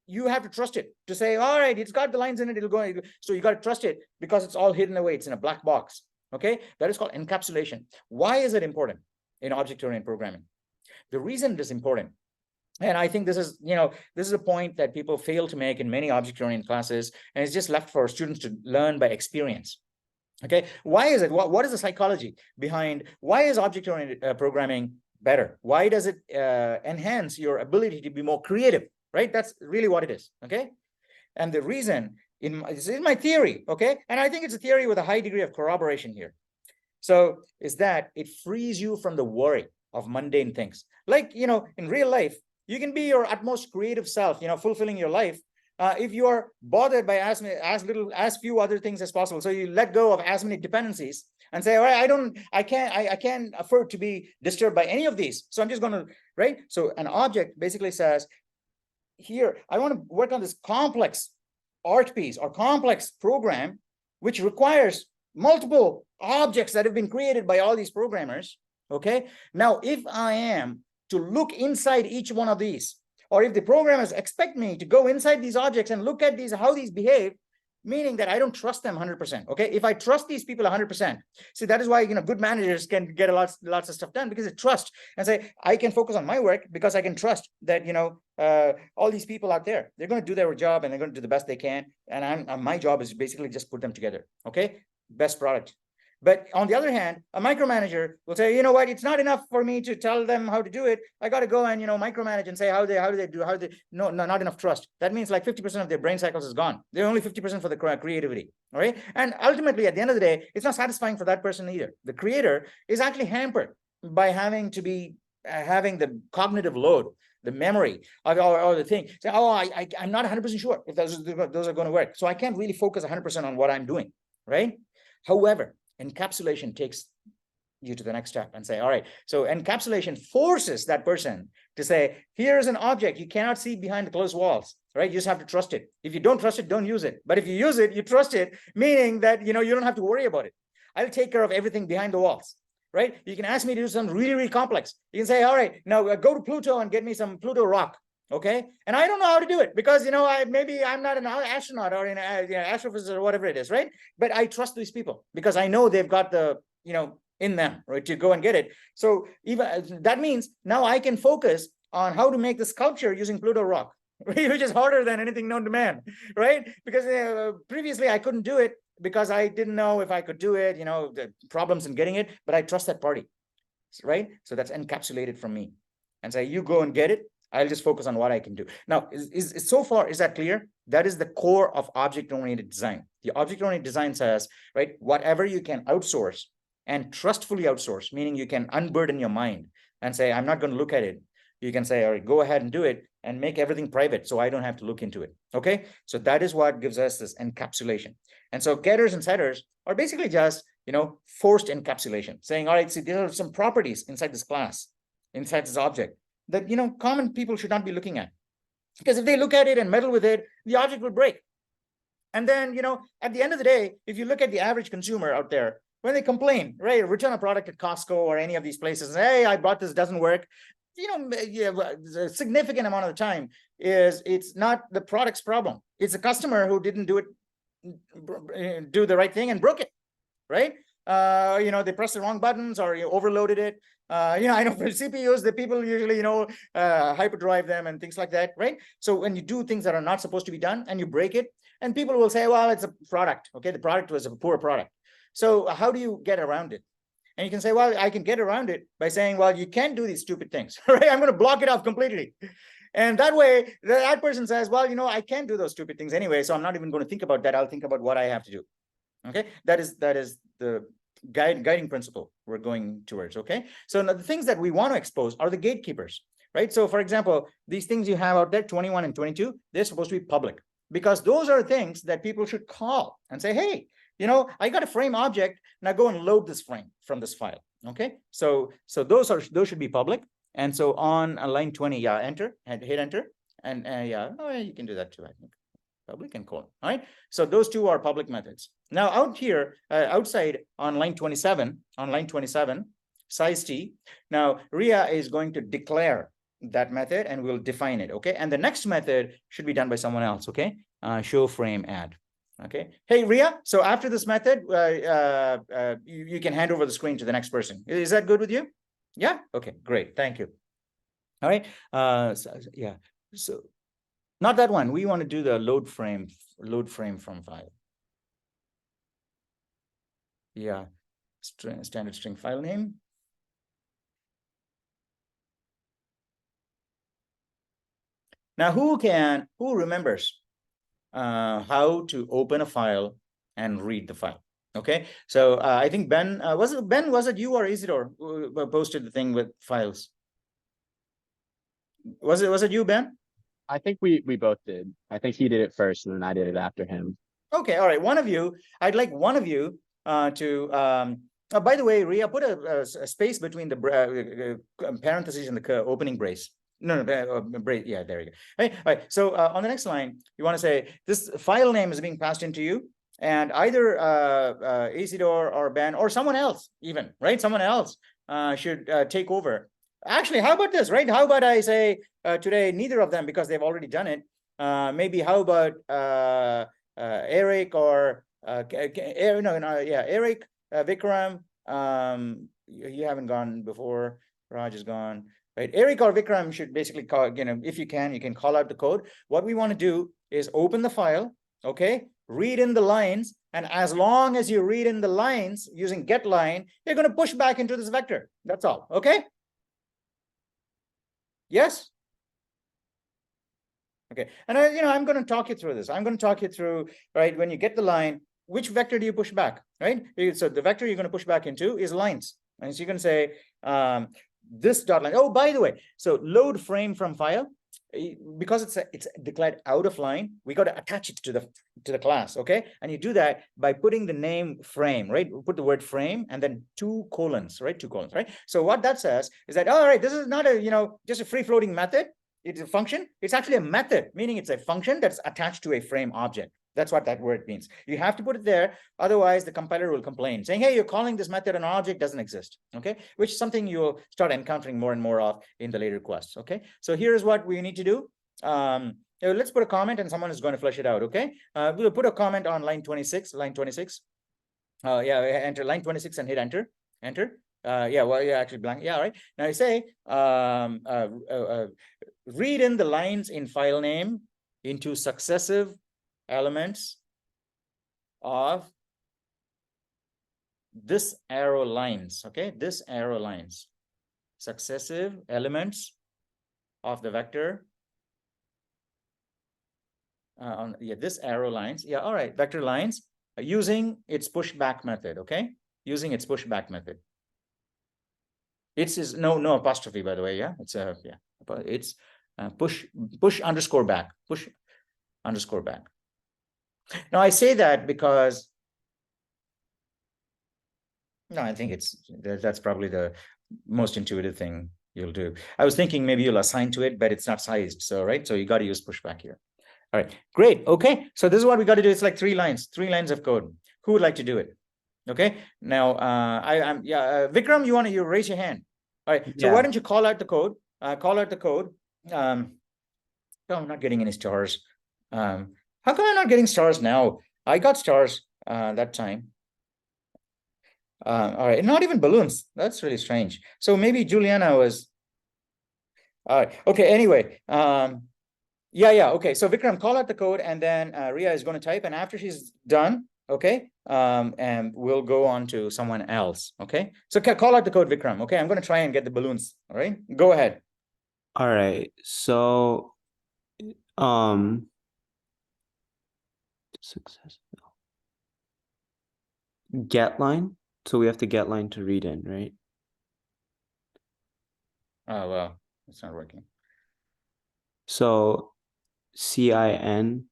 You have to trust it to say, all right, it's got the lines in it, it'll go. So you got to trust it because it's all hidden away. It's in a black box. Okay, that is called encapsulation. Why is it important in object-oriented programming? The reason it is important, and I think this is, this is a point that people fail to make in many object-oriented classes, and it's just left for students to learn by experience. Okay, why is it? What is the psychology behind why is object-oriented programming better? Why does it enhance your ability to be more creative? Right, that's really what it is. Okay, and the reason this is my theory. Okay, and I think it's a theory with a high degree of corroboration here. So is that it frees you from the worry of mundane things. Like, in real life, you can be your utmost creative self, fulfilling your life. If you are bothered by as few other things as possible, so you let go of as many dependencies and say, all right, I can't afford to be disturbed by any of these. So I'm just going to, right? So an object basically says, here, I want to work on this complex art piece or complex program, which requires multiple objects that have been created by all these programmers. Okay. Now, if I am to look inside each one of these, or if the programmers expect me to go inside these objects and look at these, how these behave, meaning that I don't trust them 100%. Okay, if I trust these people 100%, see, that is why good managers can get lots of stuff done, because they trust and say, I can focus on my work because I can trust that all these people out there, they're going to do their job and they're going to do the best they can, and my job is basically just put them together. Okay, best product. But on the other hand, a micromanager will say, you know what, it's not enough for me to tell them how to do it. I got to go and, micromanage and say how do they do, no, not enough trust. That means like 50% of their brain cycles is gone. They're only 50% for the creativity. All right. And ultimately, at the end of the day, it's not satisfying for that person either. The creator is actually hampered by having to be having the cognitive load, the memory or the thing. Say, I'm not 100% sure if those are going to work. So I can't really focus 100% on what I'm doing. Right. However, encapsulation takes you to the next step and say, all right, so encapsulation forces that person to say, here's an object you cannot see behind the closed walls, right? You just have to trust it. If you don't trust it, don't use it. But if you use it, you trust it, meaning that, you don't have to worry about it. I'll take care of everything behind the walls, right? You can ask me to do something really, really complex. You can say, all right, now go to Pluto and get me some Pluto rock. Okay. And I don't know how to do it because, maybe I'm not an astronaut or an astrophysicist or whatever it is. Right. But I trust these people because I know they've got the, in them, right, to go and get it. So even that means now I can focus on how to make the sculpture using Pluto rock, which is harder than anything known to man. Right. Because previously I couldn't do it because I didn't know if I could do it, the problems in getting it, but I trust that party. Right. So that's encapsulated from me and say, you go and get it. I'll just focus on what I can do. Now, so far, is that clear? That is the core of object-oriented design. The object-oriented design says, right, whatever you can outsource and trustfully outsource, meaning you can unburden your mind and say, I'm not going to look at it. You can say, all right, go ahead and do it and make everything private so I don't have to look into it. Okay, so that is what gives us this encapsulation. And so getters and setters are basically just, forced encapsulation, saying, all right, see, there are some properties inside this class, inside this object, that common people should not be looking at, because if they look at it and meddle with it, the object will break. And then at the end of the day, if you look at the average consumer out there, when they complain, right, return a product at Costco or any of these places, hey, I bought this, doesn't work, a significant amount of the time it's not the product's problem, it's the customer who didn't do the right thing and broke it, right? They pressed the wrong buttons or overloaded it. I know for CPUs, the people usually, hyperdrive them and things like that, right? So when you do things that are not supposed to be done and you break it, and people will say, well, it's a product. Okay, the product was a poor product. So how do you get around it? And you can say, well, I can get around it by saying, well, you can't do these stupid things, right? I'm going to block it off completely. And that way, that person says, well, I can't do those stupid things anyway, so I'm not even going to think about that. I'll think about what I have to do. Okay, that is the guiding principle we're going towards. Okay, so now the things that we want to expose are the gatekeepers. right? So for example, these things you have out there, 21 and 22, they're supposed to be public because those are things that people should call and say, hey, you know, I got a frame object, now go and load this frame from this file. Okay, so those should be public. And so on line 20, yeah, enter and hit enter. And yeah, oh, you can do that too, I think. Public and colon. All right. So those two are public methods. Now out here, outside on line 27, size t. Now Ria is going to declare that method and we'll define it. Okay. And the next method should be done by someone else. Okay. Show frame add. Okay. Hey, Ria. So after this method, you can hand over the screen to the next person. Is that good with you? Yeah. Okay, great. Thank you. All right. Yeah. So not that one. We want to do the load frame from file. Yeah. Standard string file name. Now, who remembers how to open a file and read the file? Okay. So I think Ben, was it you or Isidore who posted the thing with files? Was it you, Ben? I think we both did. I think he did it first and then I did it after him. Okay, all right. I'd like one of you to by the way, Ria, put a space between the parentheses and the opening brace. No, brace. Yeah, there you go. All right. So on the next line, you want to say this file name is being passed into you, and either Isidore or Ben or someone else, even, right? Someone else should take over. Actually, how about this, right? How about I say today, neither of them, because they've already done it. Maybe how about Eric or Eric, Vikram. You haven't gone before. Raj is gone, right? Eric or Vikram should basically call, if you can call out the code. What we want to do is open the file, okay? Read in the lines, and as long as you read in the lines using get line, you're going to push back into this vector. That's all, okay? Yes. Okay, and I'm going to talk you through this. I'm going to talk you through, right? When you get the line, which vector do you push back, right? So the vector you're going to push back into is lines, and so you can say this dot line. Oh, by the way, so load frame from file, because it's declared out of line, we got to attach it to the class, okay? And you do that by putting the name frame, right? Put the word frame and then 2 colons, right? 2 colons, right? So what that says is that, all right, this is not a just a free floating method. It's a function. It's actually a method, meaning it's a function that's attached to a frame object. That's what that word means. You have to put it there, otherwise the compiler will complain, saying, hey, you're calling this method an object doesn't exist, okay? Which is something you'll start encountering more and more of in the later requests, okay? So here's what we need to do. Let's put a comment and someone is going to flesh it out, okay? We'll put a comment on line 26, enter line 26 and hit enter. Actually blank. Yeah, all right. Now I say, read in the lines in file name into successive elements of this arrow lines, okay? This arrow lines, successive elements of the vector this arrow lines, all right, vector lines using its pushback method, okay? Using its pushback method. It's no apostrophe, by the way, yeah? It's it's push underscore back. Now I say that because I think that's probably the most intuitive thing you'll do. I was thinking maybe you'll assign to it, but it's not sized, so right? So you got to use pushback here. All right, great. Okay, so this is what we got to do. It's like 3 lines of code. Who would like to do it? Okay, now Vikram, you raise your hand. All right, so why don't you call out the code? Oh, I'm not getting any stars. How come I'm not getting stars now? I got stars that time. All right, not even balloons. That's really strange. So maybe Juliana was. All right. Okay. Anyway. Okay. So Vikram, call out the code, and then Ria is going to type, and after she's done, okay, and we'll go on to someone else. Okay. So call out the code, Vikram. Okay. I'm going to try and get the balloons. All right. Go ahead. All right. So, get line. So we have to get line to read in, right? Oh, well, It's not working. So CIN.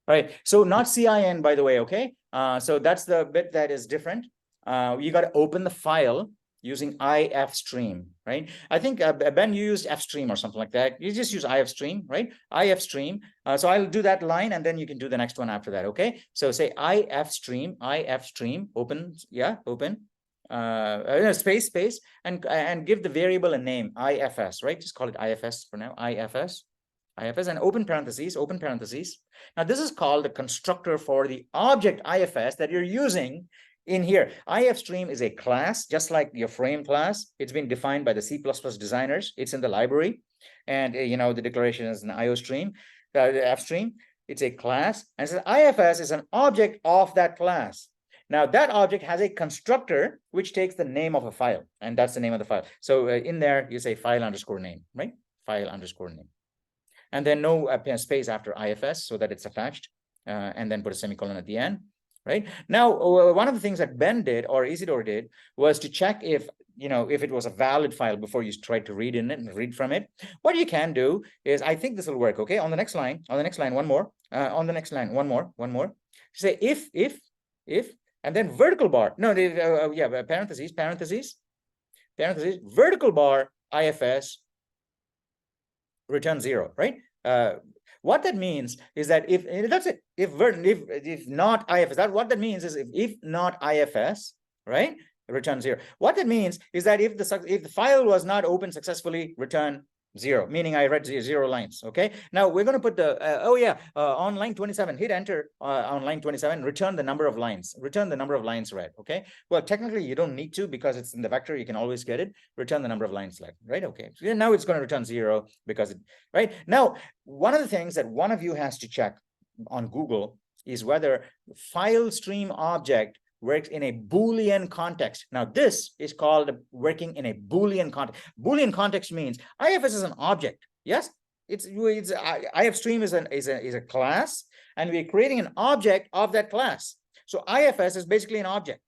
All right, so not CIN, by the way, okay? So that's the bit that is different. You got to open the file using ifstream, right? I think, Ben, you used fstream or something like that. You just use ifstream, right? ifstream. So I'll do that line, and then you can do the next one after that, okay? So say ifstream, open, yeah, open. Space, and give the variable a name, ifs, right? Just call it ifs for now, ifs, and open parentheses. Now this is called the constructor for the object ifs that you're using in here. ifstream is a class, just like your frame class. It's been defined by the C++ designers. It's in the library, and the declaration is an iostream, fstream. It's a class, and so ifs is an object of that class. Now that object has a constructor which takes the name of a file, and that's the name of the file. So in there you say file underscore name, right? File underscore name. And then no space after ifs so that it's attached, and then put a semicolon at the end, right? Now, one of the things that Ben did, or Isidore did, was to check if it was a valid file before you tried to read in it and read from it. What you can do is, I think this will work, okay? On the next line, one more, on the next line, one more. Say if, and then vertical bar. No, parentheses, vertical bar ifs, return 0, right? What that means is that if that's it, if not ifs, what that means is if not ifs, right, return 0. What that means is that if the file was not opened successfully, return 0, meaning I read 0 lines. Okay, now we're going to put the on line 27, hit enter on line 27, return the number of lines, read. Okay, well, technically you don't need to, because it's in the vector, you can always get it. Return the number of lines left, right? Okay, so now it's going to return 0 because right now, one of the things that one of you has to check on Google is whether file stream object works in a Boolean context. Now, this is called working in a Boolean context. Boolean context means ifs is an object. Yes, it's ifstream is a class, and we're creating an object of that class. So ifs is basically an object.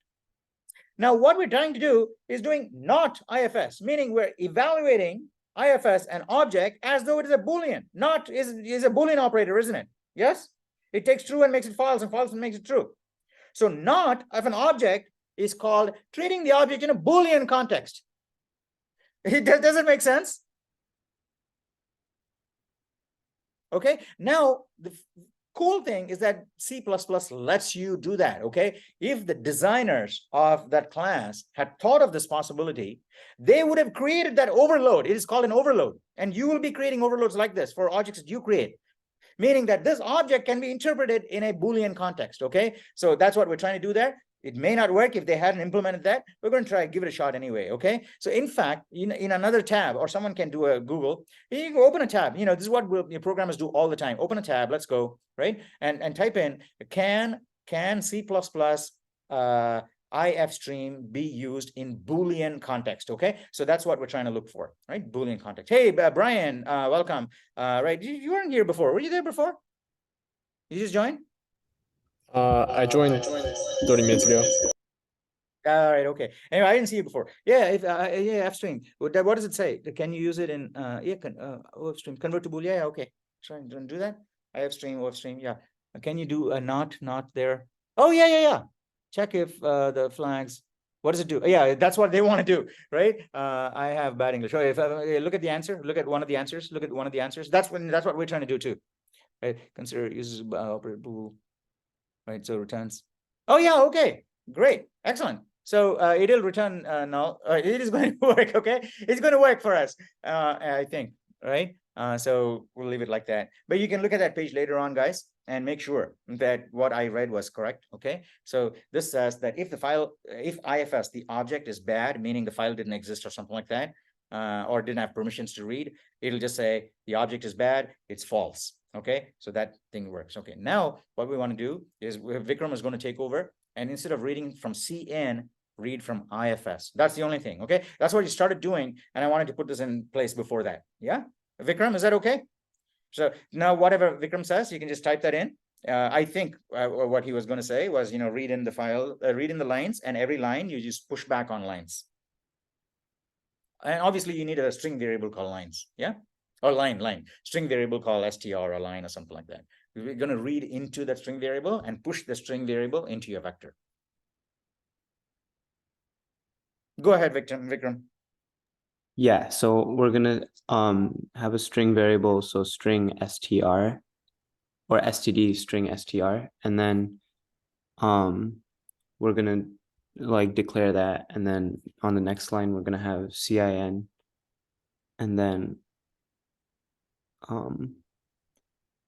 Now, what we're trying to do is doing not ifs, meaning we're evaluating ifs an object as though it is a Boolean. Not is a Boolean operator, isn't it? Yes, it takes true and makes it false, and false and makes it true. So not of an object is called treating the object in a Boolean context. Does it make sense? Okay, now the cool thing is that C++ lets you do that, okay? If the designers of that class had thought of this possibility, they would have created that overload. It is called an overload, and you will be creating overloads like this for objects that you create, meaning that this object can be interpreted in a Boolean context, okay? So that's what we're trying to do there. It may not work if they hadn't implemented that. We're going to try, give it a shot anyway, okay? So in fact, in another tab, or someone can do a Google, you can open a tab. This is what programmers do all the time. Open a tab, let's go, right? And type in, can C++ ifstream be used in Boolean context? Okay, so that's what we're trying to look for, right? Boolean context. Hey, Brian, welcome. Right, you weren't here before. Were you there before? You just joined? I joined 30 minutes ago. All right, okay. Anyway, I didn't see you before. Yeah, fstream. What does it say? Can you use it in ofstream? Convert to Boolean? Yeah, okay. Try and do that. ifstream, ofstream. Yeah. Can you do a not there? Oh yeah. Check if the flags. What does it do? Yeah, that's what they want to do, right? I have bad English. If look at the answer. Look at one of the answers. That's what we're trying to do too, right? Consider uses operator bool, right? So returns. Oh yeah, okay, great, excellent. So it'll return null. It is going to work. Okay, it's going to work for us. I think, right? So we'll leave it like that. But you can look at that page later on, guys, and make sure that what I read was correct. Okay, so this says that if ifs, the object is bad, meaning the file didn't exist or something like that, or didn't have permissions to read, it'll just say the object is bad, it's false. Okay, so that thing works. Okay, now what we want to do is Vikram is going to take over, and instead of reading from CN, read from ifs. That's the only thing. Okay, that's what you started doing, and I wanted to put this in place before that. Yeah, Vikram, is that okay? So now whatever Vikram says, you can just type that in. I think what he was going to say was, read in the file, read in the lines, and every line you just push back on lines. and obviously you need a string variable called lines, yeah, or line string variable called str or line or something like that. We're going to read into that string variable and push the string variable into your vector. Go ahead, Vikram. Yeah, so we're gonna have a string variable, so string str or std string str, and then we're gonna like declare that, and then on the next line we're gonna have cin, and then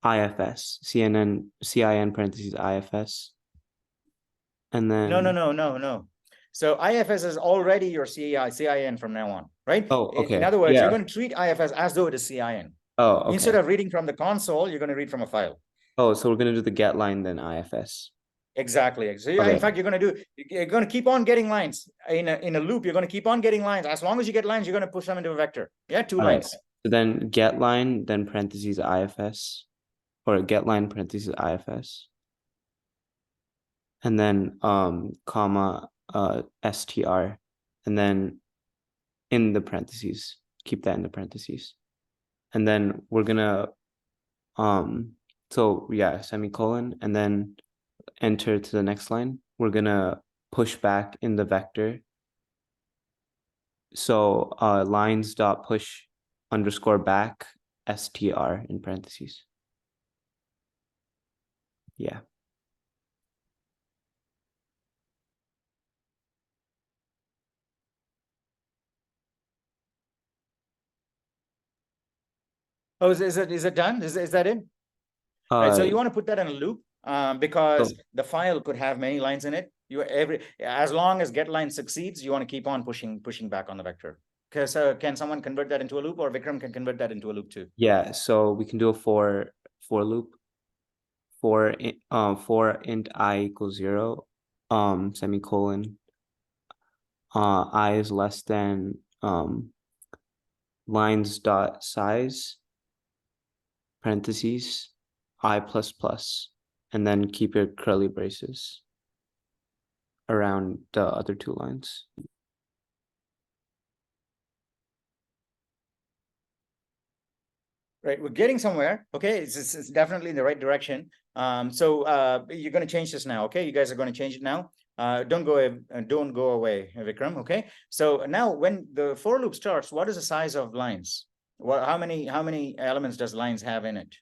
ifs, cin parentheses ifs, and then No. So IFS is already your CIN from now on, right? Oh, okay. In other words, Yeah. you're going to treat IFS as though it is CIN. Oh, okay. Instead of reading from the console, you're going to read from a file. Oh, so we're gonna do the get line then ifs. Exactly. So Okay. in fact, you're going to keep on getting lines in a loop. You're going to keep on getting lines. As long as you get lines, you're going to push them into a vector. Yeah, two All right. lines. So then get line, then parentheses ifs, or get line parentheses ifs, and then comma str, and then in the parentheses, keep that in the parentheses, and then we're gonna so yeah, semicolon, and then enter to the next line. We're gonna push back in the vector. So lines dot push underscore back str in parentheses. Yeah. Oh, is it done? Is that it? Right. So you want to put that in a loop because the file could have many lines in it. As long as get line succeeds, you want to keep on pushing back on the vector. Because can someone convert that into a loop, or Vikram can convert that into a loop too? Yeah, so we can do a for loop. For int I equals 0, semicolon, I is less than lines dot size, parentheses, I plus plus, and then keep your curly braces around the other two lines. Right, we're getting somewhere. Okay, it's definitely in the right direction. So you're going to change this now. Okay, you guys are going to change it now. Don't go away, Vikram. Okay, so now when the for loop starts, what is the size of lines? Well, how many elements does lines have in it?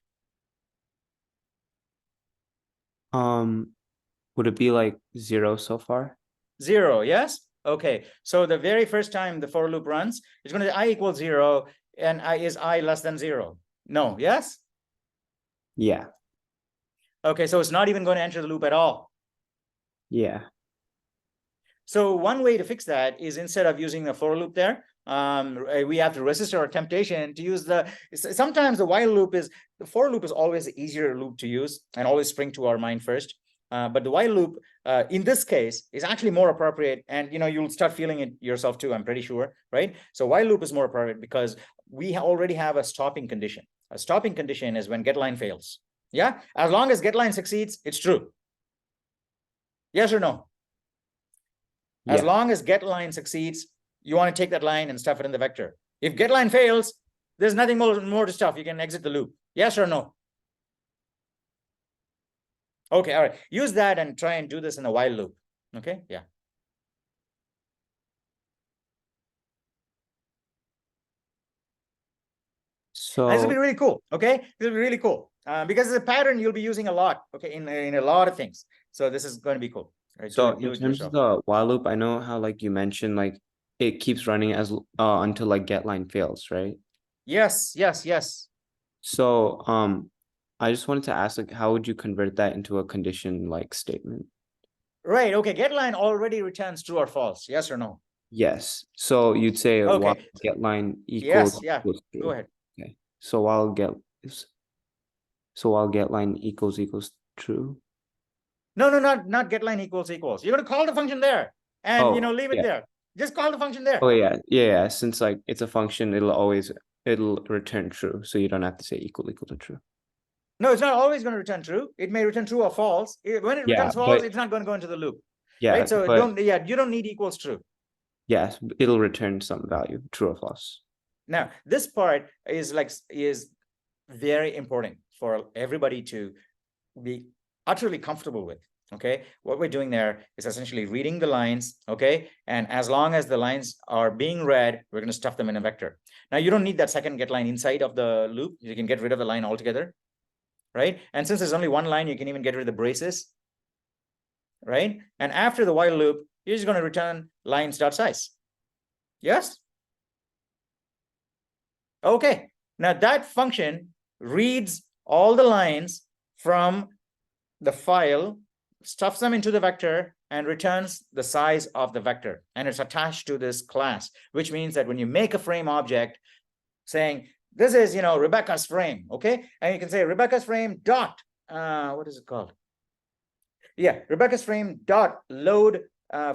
Would it be like 0 so far? 0, yes. Okay, so the very first time the for loop runs, it's going to be I equals 0, and is I less than 0? No, yes? Yeah. Okay, so it's not even going to enter the loop at all. Yeah. So one way to fix that is, instead of using the for loop there, we have to resist our temptation to use sometimes the for loop is always the easier loop to use and always spring to our mind first. But the while loop in this case is actually more appropriate, and you'll start feeling it yourself too, I'm pretty sure, right? So while loop is more appropriate because we already have a stopping condition. A stopping condition is when getLine fails. Yeah, as long as getLine succeeds, it's true. Yes or no? As long as getLine succeeds, you want to take that line and stuff it in the vector. If getLine fails, there's nothing more to stuff. You can exit the loop. Yes or no? Okay, all right. Use that and try and do this in a while loop. Okay, yeah. So this will be really cool. Okay, this will be really cool because it's a pattern you'll be using a lot. Okay, in a lot of things. So this is going to be cool. Right, so in terms of the while loop, I know how like you mentioned like it keeps running as until like getLine fails, right? Yes. So I just wanted to ask, like, how would you convert that into a condition like statement? Right. Okay. getLine already returns true or false. Yes or no? Yes. So you'd say while getLine equals equals true. Go ahead. Okay. So while getLine equals true. No, not getLine equals. You're gonna call the function there and leave it there. Just call the function there. Oh yeah. Since like it's a function, it'll return true. So you don't have to say equal to true. No, it's not always going to return true. It may return true or false. When it returns false, it's not going to go into the loop. Yeah. Right. So you don't need equals true. Yes, it'll return some value, true or false. Now, this part is very important for everybody to be utterly comfortable with. Okay, what we're doing there is essentially reading the lines. Okay, and as long as the lines are being read, we're going to stuff them in a vector. Now, you don't need that second get line inside of the loop. You can get rid of the line altogether, right? And since there's only one line, you can even get rid of the braces, right? And after the while loop, you're just going to return lines.size. Yes. Okay, now that function reads all the lines from the file, stuffs them into the vector, and returns the size of the vector. And it's attached to this class, which means that when you make a frame object saying, this is, Rebecca's frame, okay? And you can say Rebecca's frame dot, what is it called? Yeah, Rebecca's frame dot load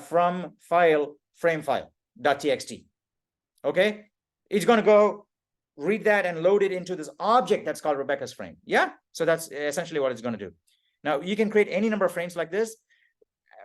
from file frame file .txt, okay? It's going to go read that and load it into this object that's called Rebecca's frame. Yeah, so that's essentially what it's going to do. Now, you can create any number of frames like this.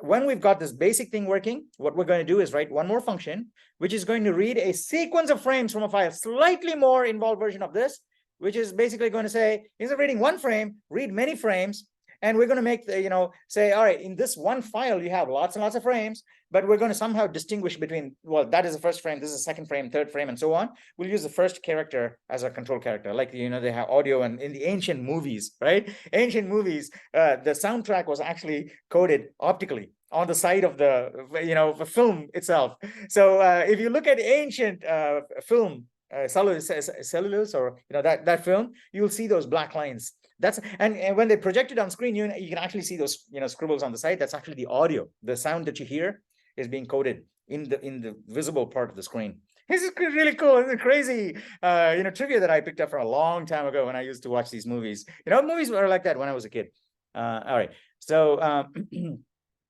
When we've got this basic thing working, what we're going to do is write one more function, which is going to read a sequence of frames from a file, slightly more involved version of this, which is basically going to say, instead of reading one frame, read many frames. And we're going to make the, say, all right, in this one file, you have lots and lots of frames, but we're going to somehow distinguish between, well, that is the first frame, this is the second frame, third frame, and so on. We'll use the first character as a control character, like, they have audio, and in the ancient movies, right? Ancient movies, the soundtrack was actually coded optically on the side of the, the film itself. So if you look at ancient film, cellulose, or, that film, you'll see those black lines. That's and when they project it on screen, you can actually see those scribbles on the side. That's actually the audio. The sound that you hear is being coded in the visible part of the screen. This is really cool. This is crazy trivia that I picked up from a long time ago when I used to watch these movies. Movies were like that when I was a kid. All right, so all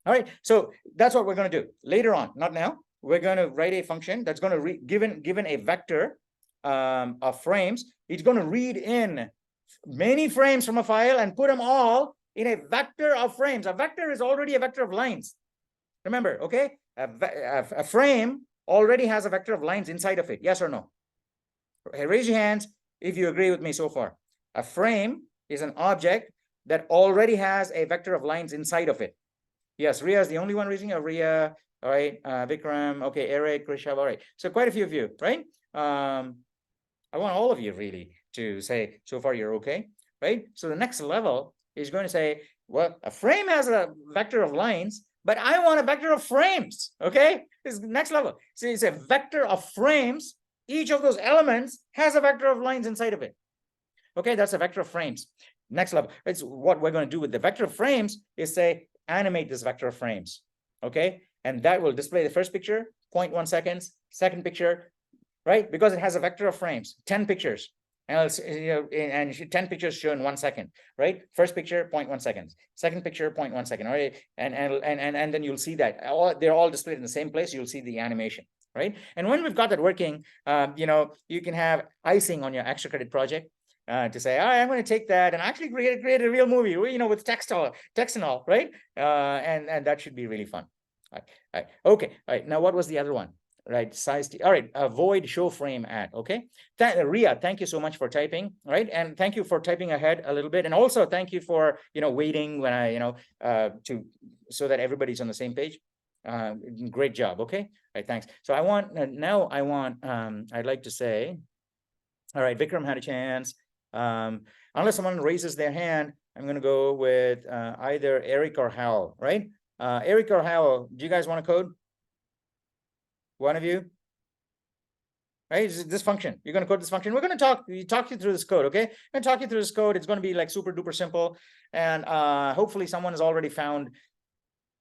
right, so that's what we're going to do later on, not now. We're going to write a function that's going to given a vector of frames. It's going to read in many frames from a file and put them all in a vector of frames. A vector is already a vector of lines. Remember, okay? A frame already has a vector of lines inside of it. Yes or no? Raise your hands if you agree with me so far. A frame is an object that already has a vector of lines inside of it. Yes, Ria is the only one raising. Ria, all right. Vikram, okay. Eric, Rishabh, all right. So quite a few of you, right? I want all of you really to say, so far you're okay, right? So the next level is going to say, well, a frame has a vector of lines, but I want a vector of frames, okay? This is the next level. So it's a vector of frames. Each of those elements has a vector of lines inside of it. Okay, that's a vector of frames. Next level, it's what we're going to do with the vector of frames is say, animate this vector of frames, okay? And that will display the first picture, 0.1 seconds, second picture, right? Because it has a vector of frames, 10 pictures. And, and 10 pictures shown 1 second, right? First picture, 0.1 seconds. Second picture, 0.1 second, right? And then you'll see that they're all displayed in the same place. You'll see the animation, right? And when we've got that working, you can have icing on your extra credit project to say, all right, I'm going to take that and actually create a real movie, with text and all, right? And that should be really fun. All right. Okay. All right. Now, what was the other one? Right, size. All right, avoid show frame at. Okay, Ria, thank you so much for typing. All right, and thank you for typing ahead a little bit, and also thank you for waiting when I so that everybody's on the same page. Great job. Okay, all right, thanks. So I want I'd like to say, all right, Vikram had a chance. Unless someone raises their hand, I'm going to go with either Eric or Hal. Right, Eric or Hal, do you guys want to code? One of you, right? This function. You're going to code this function. We're going to talk you through this code, okay? I'm going to talk you through this code. It's going to be like super duper simple, and hopefully someone has already found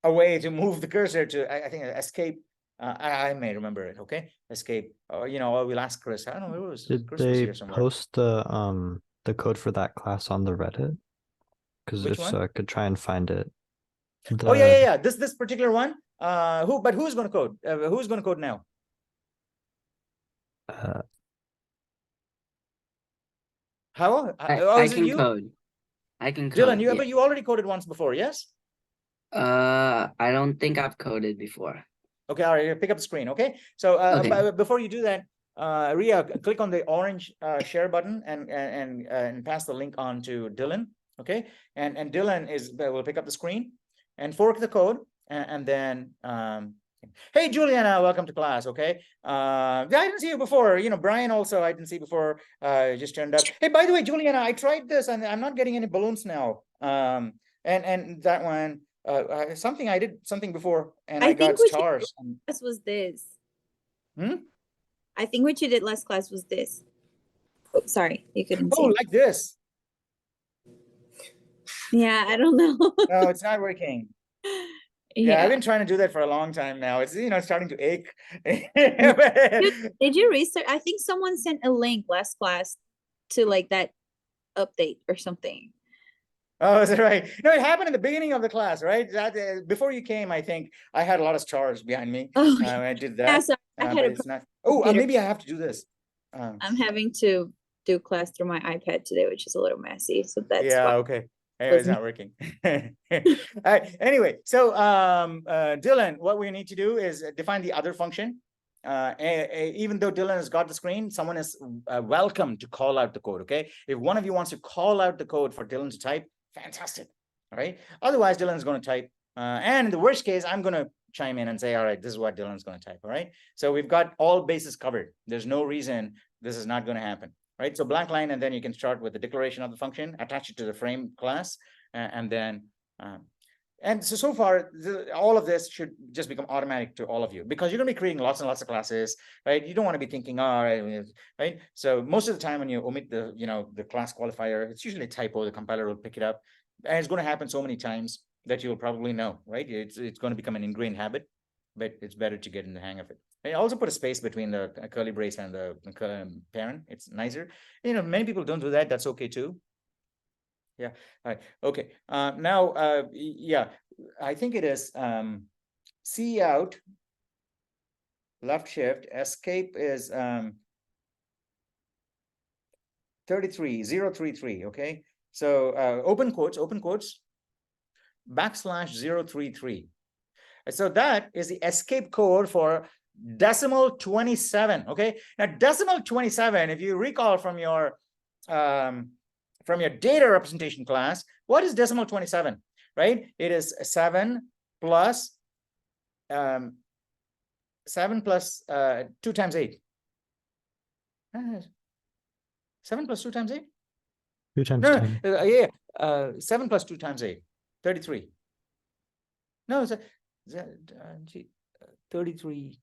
a way to move the cursor to I think escape. I may remember it, okay? Escape. We'll ask Chris. I don't know. It was Did Chris was they here somewhere. post the code for that class on the Reddit? Because if so, I could try and find it. Oh yeah. This particular one. Who's going to code? Who's going to code now? How? I can code. I can code. Dylan, but you already coded once before, yes? I don't think I've coded before. Okay, all right, pick up the screen, okay? So Okay. before you do that, Ria, click on the orange share button and pass the link on to Dylan, okay? And Dylan will pick up the screen and fork the code, and then hey Juliana, welcome to class, okay? I didn't see you before, you know, Brian also I didn't see before, just turned up. Hey, by the way, Juliana, I tried this and I'm not getting any balloons now. And that one, something I did something before and I got stars. This was this. Hmm? I think what you did last class was this. Oh, sorry, you couldn't Oh, see. like this. Yeah, I don't know. No, it's not working. Yeah, I've been trying to do that for a long time now. It's, you know, starting to ache. Did you research? I think someone sent a link last class to like that update or something. Oh, is that right? No, it happened in the beginning of the class, right? That before you came, I think I had a lot of stars behind me. Oh, I did that. yeah, so I had but a it's not. Oh, maybe I have to do this. I'm having to do class through my iPad today, which is a little messy. So that's yeah, why. okay. Anyway, it's not working. Anyway, so Dylan, what we need to do is define the other function. Even though Dylan has got the screen, someone is welcome to call out the code, okay? If one of you wants to call out the code for Dylan to type, fantastic, all right? Otherwise, Dylan's going to type. And in the worst case, I'm going to chime in and say, all right, this is what Dylan's going to type, all right? So we've got all bases covered. There's no reason this is not going to happen. Right, so blank line, and then you can start with the declaration of the function, attach it to the frame class, and then, and so far, all of this should just become automatic to all of you because you're going to be creating lots and lots of classes, right? You don't want to be thinking, all right, right? So most of the time when you omit the, you know, the class qualifier, it's usually a typo. The compiler will pick it up, and it's going to happen so many times that you'll probably know, right? It's going to become an ingrained habit, but it's better to get in the hang of it. I also put a space between the curly brace and the parent. It's nicer. You know, many people don't do that. That's okay too. Yeah. All right. Okay. Now, yeah, I think it is C out, left shift, escape is 33033. Okay. So open quotes, \033. So that is the escape code for decimal 27. Okay, now decimal 27, if you recall from your data representation class, what is decimal 27? Right, it is 7 plus 2 times 8. 7 plus 2 times 8. 2 times no, 10. Yeah, 7 plus 2 times 8, 33. No, it's 33.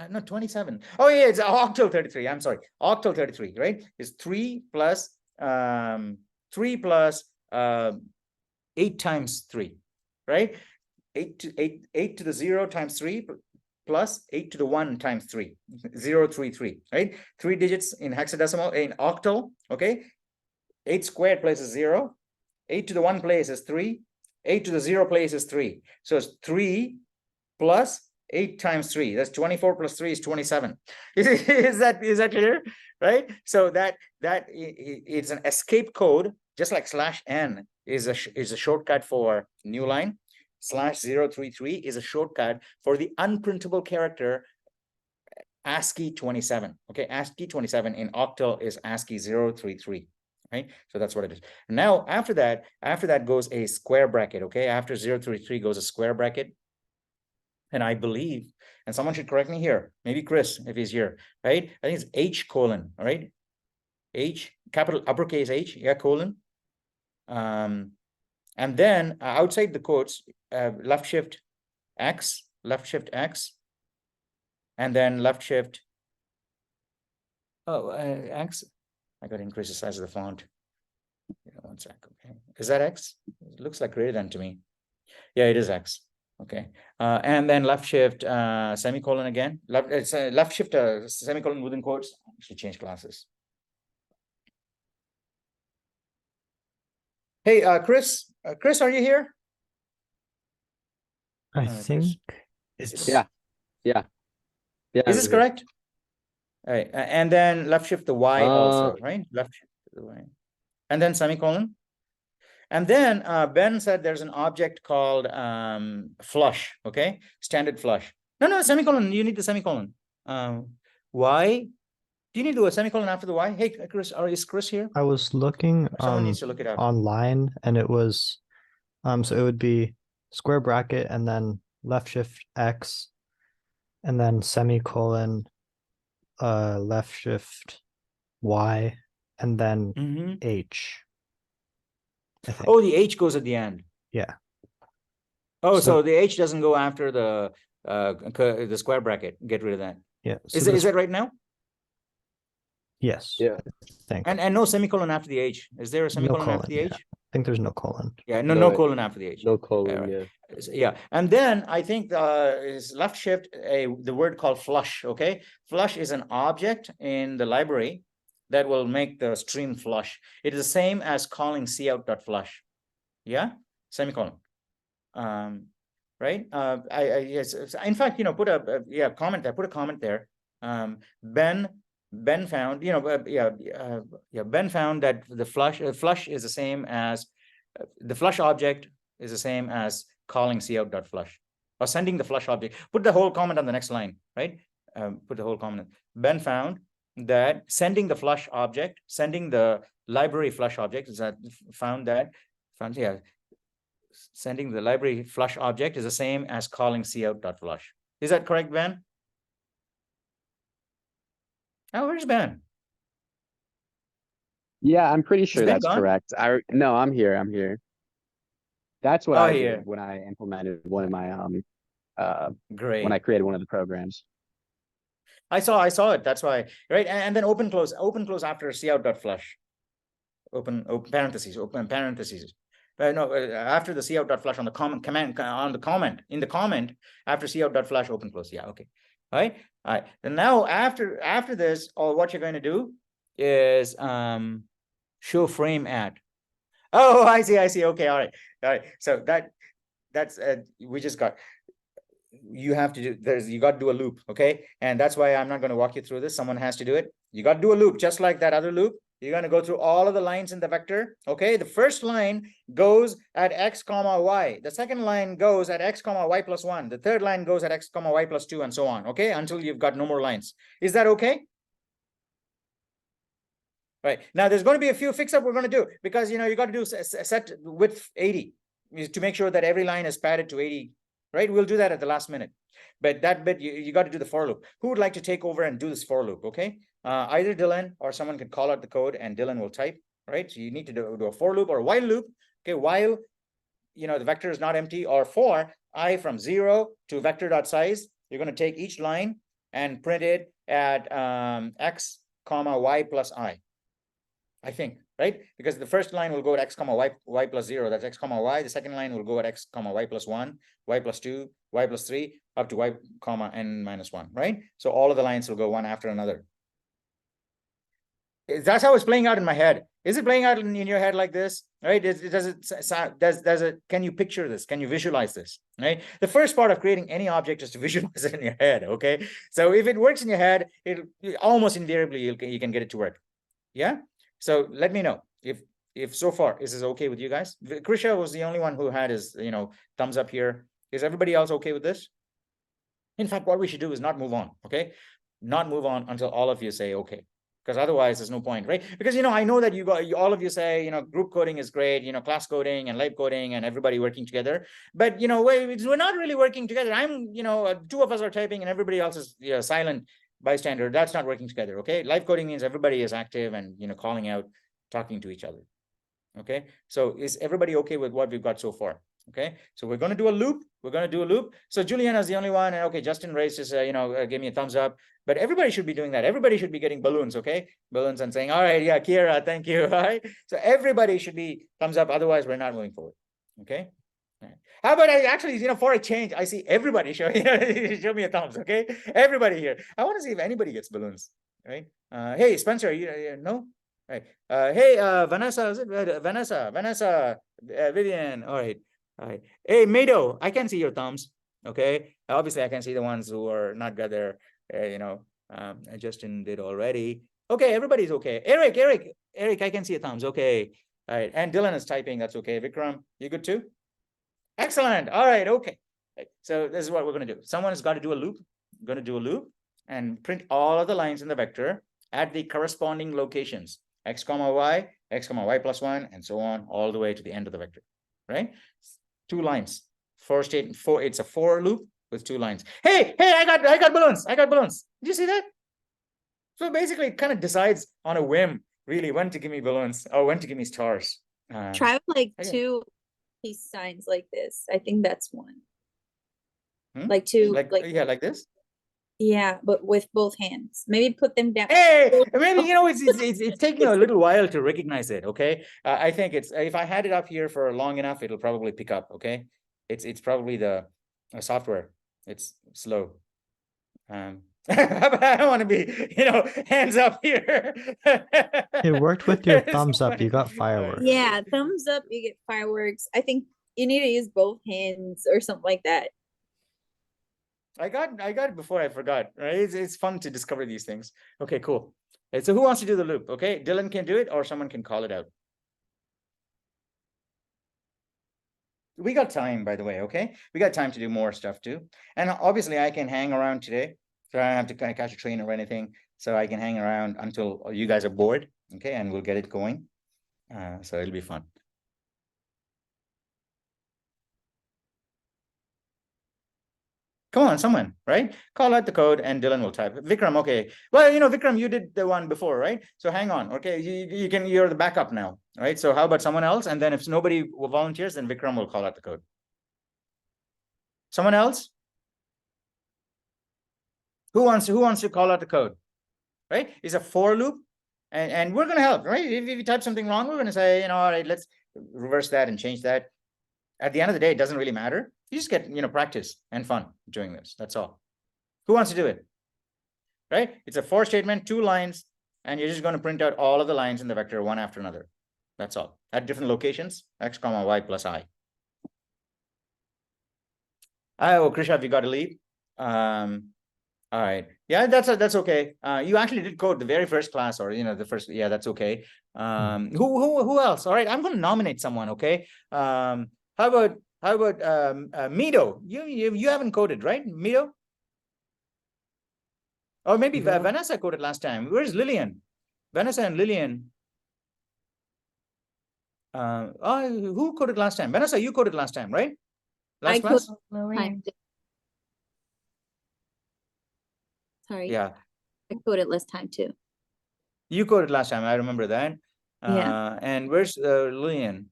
No, 27. Oh yeah, it's octal 33. I'm sorry, octal 33. Right? It's 3 plus 8 times 3. Right? 8 to the 0 times 3 plus 8 to the 1 times 3. 033. Right? 3 digits in hexadecimal in octal. Okay. 8 squared place is 0. 8 to the 1 place is 3. 8 to the 0 place is 3. So it's 3 plus 8 times 3. That's 24 plus 3 is 27. Is that clear? Right? So that it's an escape code, just like /n is a shortcut for new line. /033 is a shortcut for the unprintable character ASCII 27. Okay, ASCII 27 in octal is ASCII 033. Right? So that's what it is. Now, after that goes a square bracket. Okay, after 033 goes a square bracket. And I believe, and someone should correct me here, maybe Chris, if he's here, right? I think it's H colon, all right? H, capital uppercase H, yeah, colon. And then outside the quotes, left shift X, and then left shift, X. I got to increase the size of the font. Yeah, 1 sec, okay. Is that X? It looks like greater than to me. Yeah, it is X. Okay, and then left shift semicolon again. Left shift semicolon within quotes. I should change classes. Hey, Chris. Chris, are you here? I think it's yeah. Is this correct? All right, and then left shift the Y also, right? Left shift the Y, and then semicolon. And then Ben said there's an object called flush, okay? Standard flush. No, semicolon. You need the semicolon. Y. Do you need to do a semicolon after the Y? Hey, Chris, is Chris here? I was looking Someone needs to look it up. online, and it was so it would be square bracket and then left shift X and then semicolon left shift Y and then H. Oh, the H goes at the end. Yeah. Oh, so the H doesn't go after the square bracket. Get rid of that. Yeah. Is it right now? Yes. Yeah. Thanks. And no semicolon after the H. Is there a semicolon after the H? I think there's no colon. Yeah, no colon after the H. No colon, right. yeah. Yeah, and then I think is left shift the word called flush. Okay, flush is an object in the library that will make the stream flush. It is the same as calling cout.flush. Yeah, semicolon. Right. Yes. In fact, put a comment there. Put a comment there. Ben found, Ben found that the flush is the same as the flush object is the same as calling cout.flush or sending the flush object. Put the whole comment on the next line, right? Put the whole comment. Ben found that sending the flush object, sending the library flush object is that sending the library flush object is the same as calling cout.flush. Is that correct, Ben? Oh, where's Ben? Yeah, I'm pretty sure that's gone? correct. No, I'm here. I'm here. That's what Oh, I yeah. did when I implemented one of my Great. when I created one of the programs. I saw it. That's why, right? And then open close after cout.flush. Open parentheses. No, after the cout.flush on the comment in the comment after cout.flush open close. Yeah, okay. All right. And now after this, what you're going to do is show frame at. Oh, I see. Okay, all right. So that's we just got. You have to do you got to do a loop, okay? And that's why I'm not going to walk you through this. Someone has to do it. You got to do a loop just like that other loop. You're going to go through all of the lines in the vector, okay? The first line goes at x comma y. The second line goes at x comma y plus 1. The third line goes at x comma y plus 2 and so on, okay? Until you've got no more lines. Is that okay? Right. Now there's going to be a few fix-up we're going to do because, you got to do set width 80 to make sure that every line is padded to 80. Right, we'll do that at the last minute, but that bit you got to do the for loop. Who would like to take over and do this for loop? Okay, either Dylan or someone can call out the code and Dylan will type. Right, so you need to do a for loop or a while loop. Okay, while the vector is not empty, or for I from 0 to vector.size, you're going to take each line and print it at x comma y plus I think, right? Because the first line will go at x comma y plus 0. That's x comma y. The second line will go at x comma y plus 1, y plus 2, y plus 3, up to y comma n minus 1, right? So all of the lines will go one after another. That's how it's playing out in my head. Is it playing out in your head like this? Right? Can you picture this? Can you visualize this? Right? The first part of creating any object is to visualize it in your head. Okay. So if it works in your head, it almost invariably you can get it to work. Yeah. So let me know if so far is this okay with you guys. Krisha was the only one who had his thumbs up here. Is everybody else okay with this? In fact, what we should do is not move on. Okay, not move on until all of you say okay, because otherwise there's no point, right? Because I know that all of you say group coding is great, class coding and live coding and everybody working together, but we're not really working together. I'm two of us are typing and everybody else is silent bystander. That's not working together. Okay, live coding means everybody is active and calling out, talking to each other. Okay, so is everybody okay with what we've got so far? Okay, so we're going to do a loop. So Juliana is the only one, and okay, Justin raised his gave me a thumbs up, but everybody should be doing that. Everybody should be getting balloons. Okay, balloons and saying, all right, yeah, Kira, thank you. All right, so everybody should be thumbs up, otherwise we're not moving forward. Okay. How about I actually, for a change, I see everybody show me a thumbs, okay? Everybody here. I want to see if anybody gets balloons, right? Hey, Spencer, no? Right. Hey, Vanessa, is it Vanessa, Vivian, all right. Hey, Mado, I can see your thumbs, okay? Obviously, I can see the ones who are not got their, Justin did already. Okay, everybody's okay. Eric, I can see your thumbs, okay. All right, and Dylan is typing, that's okay. Vikram, you good too? Excellent. All right. Okay. So this is what we're going to do. Someone has got to do a loop. I'm going to do a loop and print all of the lines in the vector at the corresponding locations, x comma y plus 1, and so on, all the way to the end of the vector, right? 2 lines. It's a for loop with 2 lines. Hey, I got balloons. I got balloons. Did you see that? So basically, it kind of decides on a whim, really, when to give me balloons or when to give me stars. Try with like okay. 2 peace signs like this. I think that's one. Hmm? Like 2, yeah, like this. Yeah, but with both hands. Maybe put them down. Hey, maybe it's taking a little while to recognize it. Okay, I think it's if I had it up here for long enough, it'll probably pick up. Okay, it's probably the software. It's slow. I don't want to be, hands up here. It worked with your It's thumbs up. You funny. got fireworks. Yeah, thumbs up, you get fireworks. I think you need to use both hands or something like that. I got it before I forgot. Right? It's fun to discover these things. Okay, cool. So who wants to do the loop? Okay, Dylan can do it, or someone can call it out. We got time, by the way. Okay, we got time to do more stuff too. And obviously, I can hang around today, so I don't have to kind of catch a train or anything. So I can hang around until you guys are bored. Okay, and we'll get it going. So it'll be fun. Come on, someone, right? Call out the code and Dylan will type. Vikram, okay. Well, Vikram, you did the one before, right? So hang on, okay? You're the backup now, right? So how about someone else? And then if nobody volunteers, then Vikram will call out the code. Someone else? Who wants to call out the code? Right? It's a for loop, and we're gonna help, right? If you type something wrong, we're gonna say, all right, let's reverse that and change that. At the end of the day, it doesn't really matter. You just get, practice and fun doing this. That's all. Who wants to do it? Right? It's a for statement, 2 lines, and you're just going to print out all of the lines in the vector one after another. That's all. At different locations, x comma y plus I. Oh, Krisha, you got to leave. All right. Yeah, that's okay. You actually did code the very first class, or the first. Yeah, that's okay. Who else? All right, I'm going to nominate someone. Okay. How about Mido? You haven't coded, right, Mido? Or maybe Vanessa coded last time. Where's Lillian? Vanessa and Lillian. Who coded last time? Vanessa, you coded last time, right? Last class? Sorry. Yeah. I coded last time too. You coded last time. I remember that. Yeah. And where's Lillian?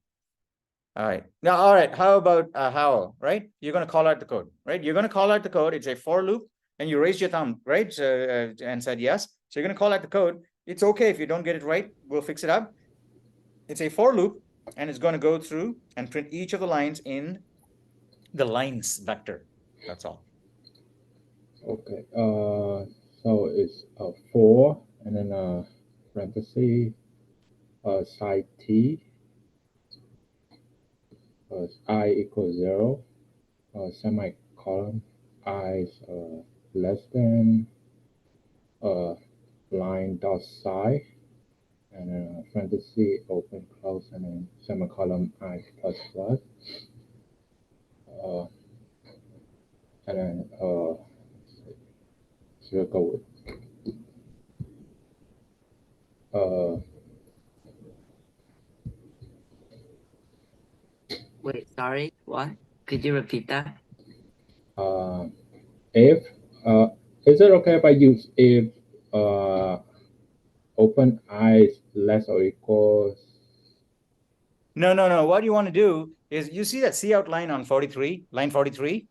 All right. Now, all right. How about Howell, right? You're going to call out the code, right? You're going to call out the code. It's a for loop, and you raised your thumb, right? So, and said yes. So you're going to call out the code. It's okay if you don't get it right. We'll fix it up. It's a for loop, and it's going to go through and print each of the lines in the lines vector. That's all. Okay. So it's a for, and then parenthesis, side t, I equals 0, semicolon, I is less than line dot side, and then parenthesis, open, close, and then semicolon, I plus plus. And then so we'll go with Wait, sorry, what? Could you repeat that? If is it okay if I use if open I is less or equals? No. What you want to do is, you see that C out line on 43, line 43?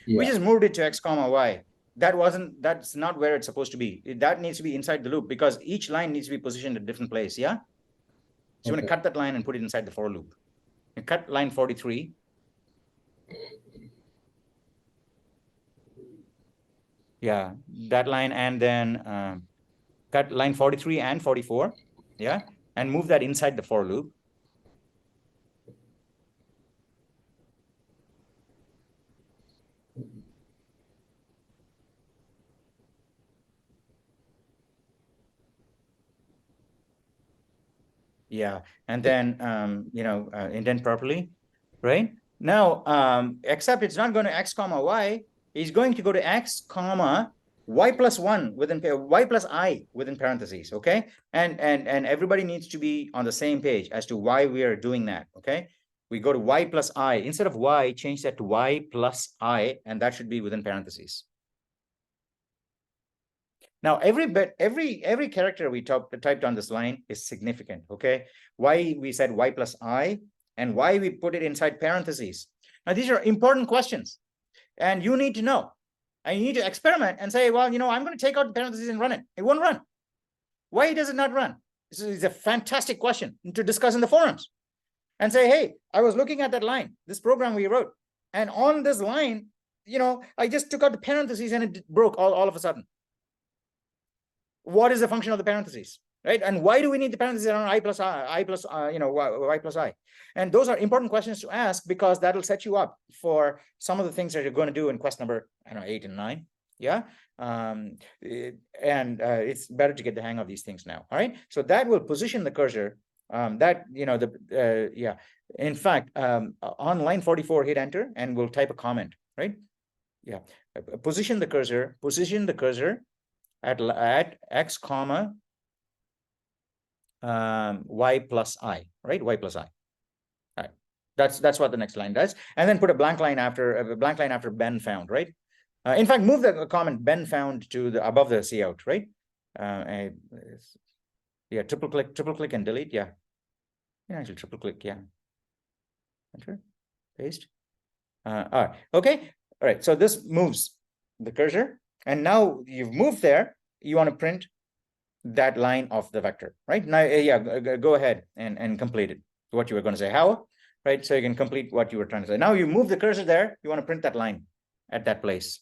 Yeah. We just moved it to x comma y. That's not where it's supposed to be. That needs to be inside the loop, because each line needs to be positioned at a different place. Yeah. So you want to cut that line and put it inside the for loop. You cut line 43. Yeah, that line, and then cut line 43 and 44. Yeah, and move that inside the for loop. Yeah, and then indent properly, right? Now, except it's not going to x comma y, it's going to go to x comma y plus 1 within y plus I within parentheses, okay? And everybody needs to be on the same page as to why we are doing that, okay? We go to y plus I. Instead of y, change that to y plus I, and that should be within parentheses. Now, every character we typed on this line is significant, okay? Why we said y plus I and why we put it inside parentheses. Now, these are important questions, and you need to know. And you need to experiment and say, well, I'm going to take out the parentheses and run it. It won't run. Why does it not run? This is a fantastic question to discuss in the forums. And say, hey, I was looking at that line, this program we wrote, and on this line, I just took out the parentheses and it broke all of a sudden. What is the function of the parentheses, right? And why do we need the parentheses on y plus I? And those are important questions to ask, because that'll set you up for some of the things that you're going to do in quest number 8 and 9. Yeah. It's better to get the hang of these things now. All right. So that will position the cursor. In fact, on line 44, hit enter and we'll type a comment, right? Yeah. Position the cursor at x comma y plus I, right? Y plus I. All right. That's what the next line does. And then put a blank line after Ben found, right? In fact, move the comment Ben found to the above the cout, right? Yeah, triple click and delete. Yeah. Actually triple click. Yeah. Enter, paste. All right. Okay. All right. So this moves the cursor, and now you've moved there. You want to print that line of the vector, right? Now, go ahead and complete it. What you were going to say, how? Right. So you can complete what you were trying to say. Now you move the cursor there. You want to print that line at that place.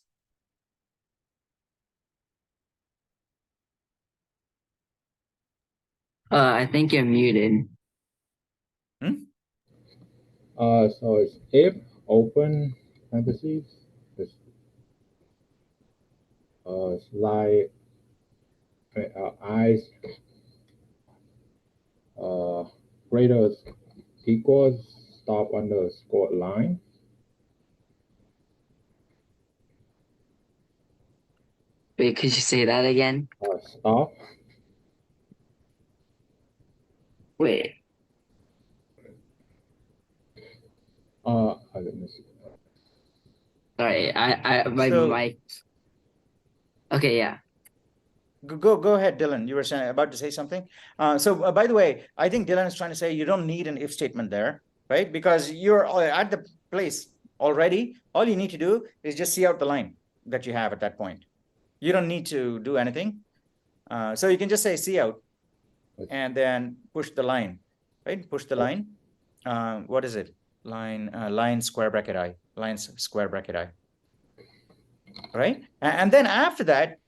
I think you're muted. So it's if open parentheses, it's slide eyes greater equals stop underscore line. Wait, could you say that again? Stop. Wait. Let me see. Sorry, my okay, yeah. Go ahead, Dylan. You were about to say something. By the way, I think Dylan is trying to say you don't need an if statement there, right? Because you're at the place already. All you need to do is just see out the line that you have at that point. You don't need to do anything. So you can just say see out and then push the line, right? Push the line. What is it? Line square bracket I. Lines square bracket I. Right? And then after that,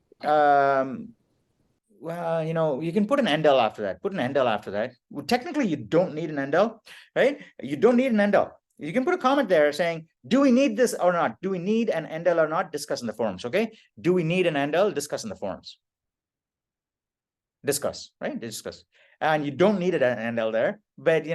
well, you can put an endl after that. Put an endl after that. Well, technically, you don't need an endl, right? You don't need an endl. You can put a comment there saying, do we need this or not? Do we need an endl or not? Discuss in the forums, okay? Do we need an endl? Discuss in the forums. Discuss, right? Discuss. And you don't need an endl there, but,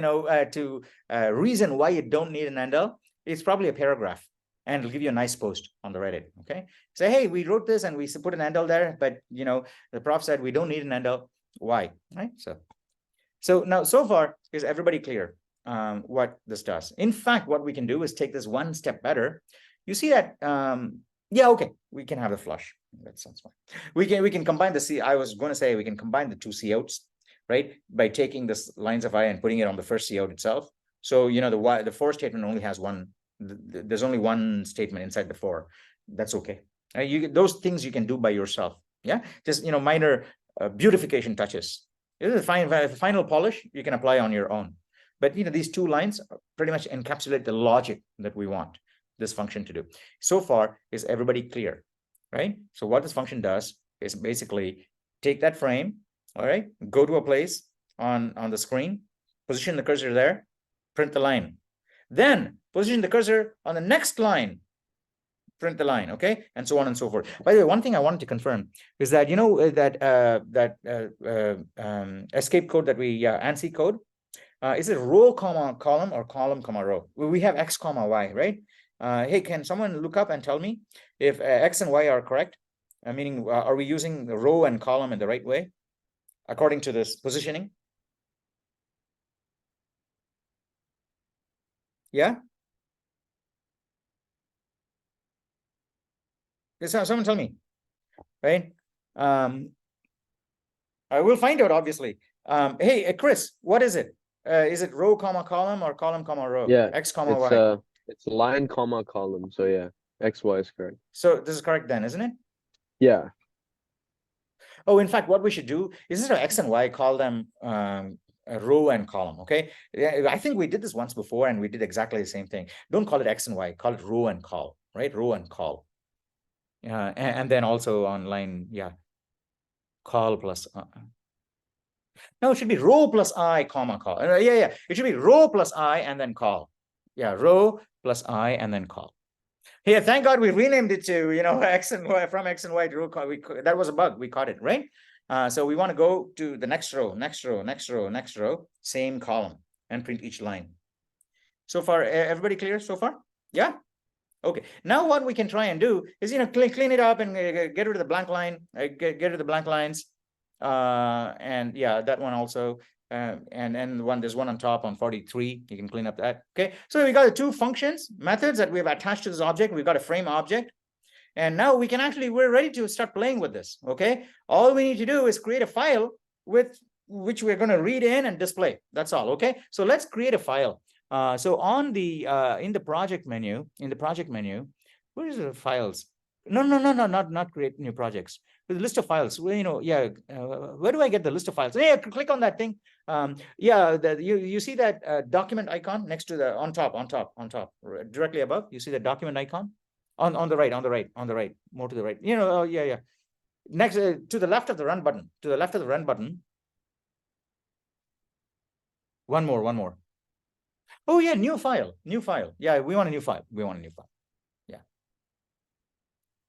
to reason why you don't need an endl, it's probably a paragraph. And it'll give you a nice post on the Reddit, okay? Say, hey, we wrote this and we put an endl there, but, the prof said we don't need an endl. Why, right? So now, so far, is everybody clear what this does? In fact, what we can do is take this one step better. You see that, yeah, okay, we can have the flush. That sounds fine. We can combine I was going to say we can combine the two couts, right? By taking this lines of I and putting it on the first cout itself. So, the for statement only has one. There's only one statement inside the for. That's okay. Those things you can do by yourself. Yeah, just minor beautification touches. The final polish you can apply on your own. But these two lines pretty much encapsulate the logic that we want this function to do. So far, is everybody clear? Right? So what this function does is basically take that frame, all right, go to a place on the screen, position the cursor there, print the line. Then position the cursor on the next line, print the line, okay, and so on and so forth. By the way, one thing I wanted to confirm is that escape code that we ANSI code, Is it row comma column or column comma row? We have X comma Y, right? Hey, can someone look up and tell me if X and Y are correct? Meaning, are we using the row and column in the right way according to this positioning? Yeah. Someone tell me, right? I will find out, obviously. Hey, Chris, what is it? Is it row comma column or column comma row? Yeah, X comma Y. it's line comma column. So yeah, X, Y is correct. So this is correct then, isn't it? Yeah. Oh, in fact, what we should do is instead of X and Y, call them a row and column. Okay. Yeah, I think we did this once before and we did exactly the same thing. Don't call it X and Y, call it row and call, right? Row and call. And then also on line, yeah, call plus no, it should be row plus I comma call. Yeah, it should be row plus I and then call. Yeah, row plus I and then call. Yeah, thank God we renamed it to, X and Y, from X and Y to row call. That was a bug, we caught it, right? So we want to go to the next row, next row, next row, next row, same column, and print each line. So far, everybody clear so far? Yeah. Okay, now what we can try and do is, clean it up and get rid of the blank line, get rid of the blank lines. And yeah, that one also. And there's one on top on 43. You can clean up that. Okay, so we got the two functions, methods that we've attached to this object. We've got a frame object. And now we can we're ready to start playing with this. Okay, all we need to do is create a file with which we're going to read in and display. That's all. Okay, so let's create a file. So on the in the project menu, where is the files? No, not create new projects. The list of files. Well, where do I get the list of files? Yeah, click on that thing. You see that document icon next to the on top, directly above. You see the document icon on the right, more to the right. Yeah. Next to the left of the run button. One more. Oh yeah, new file. Yeah, we want a new file. Yeah.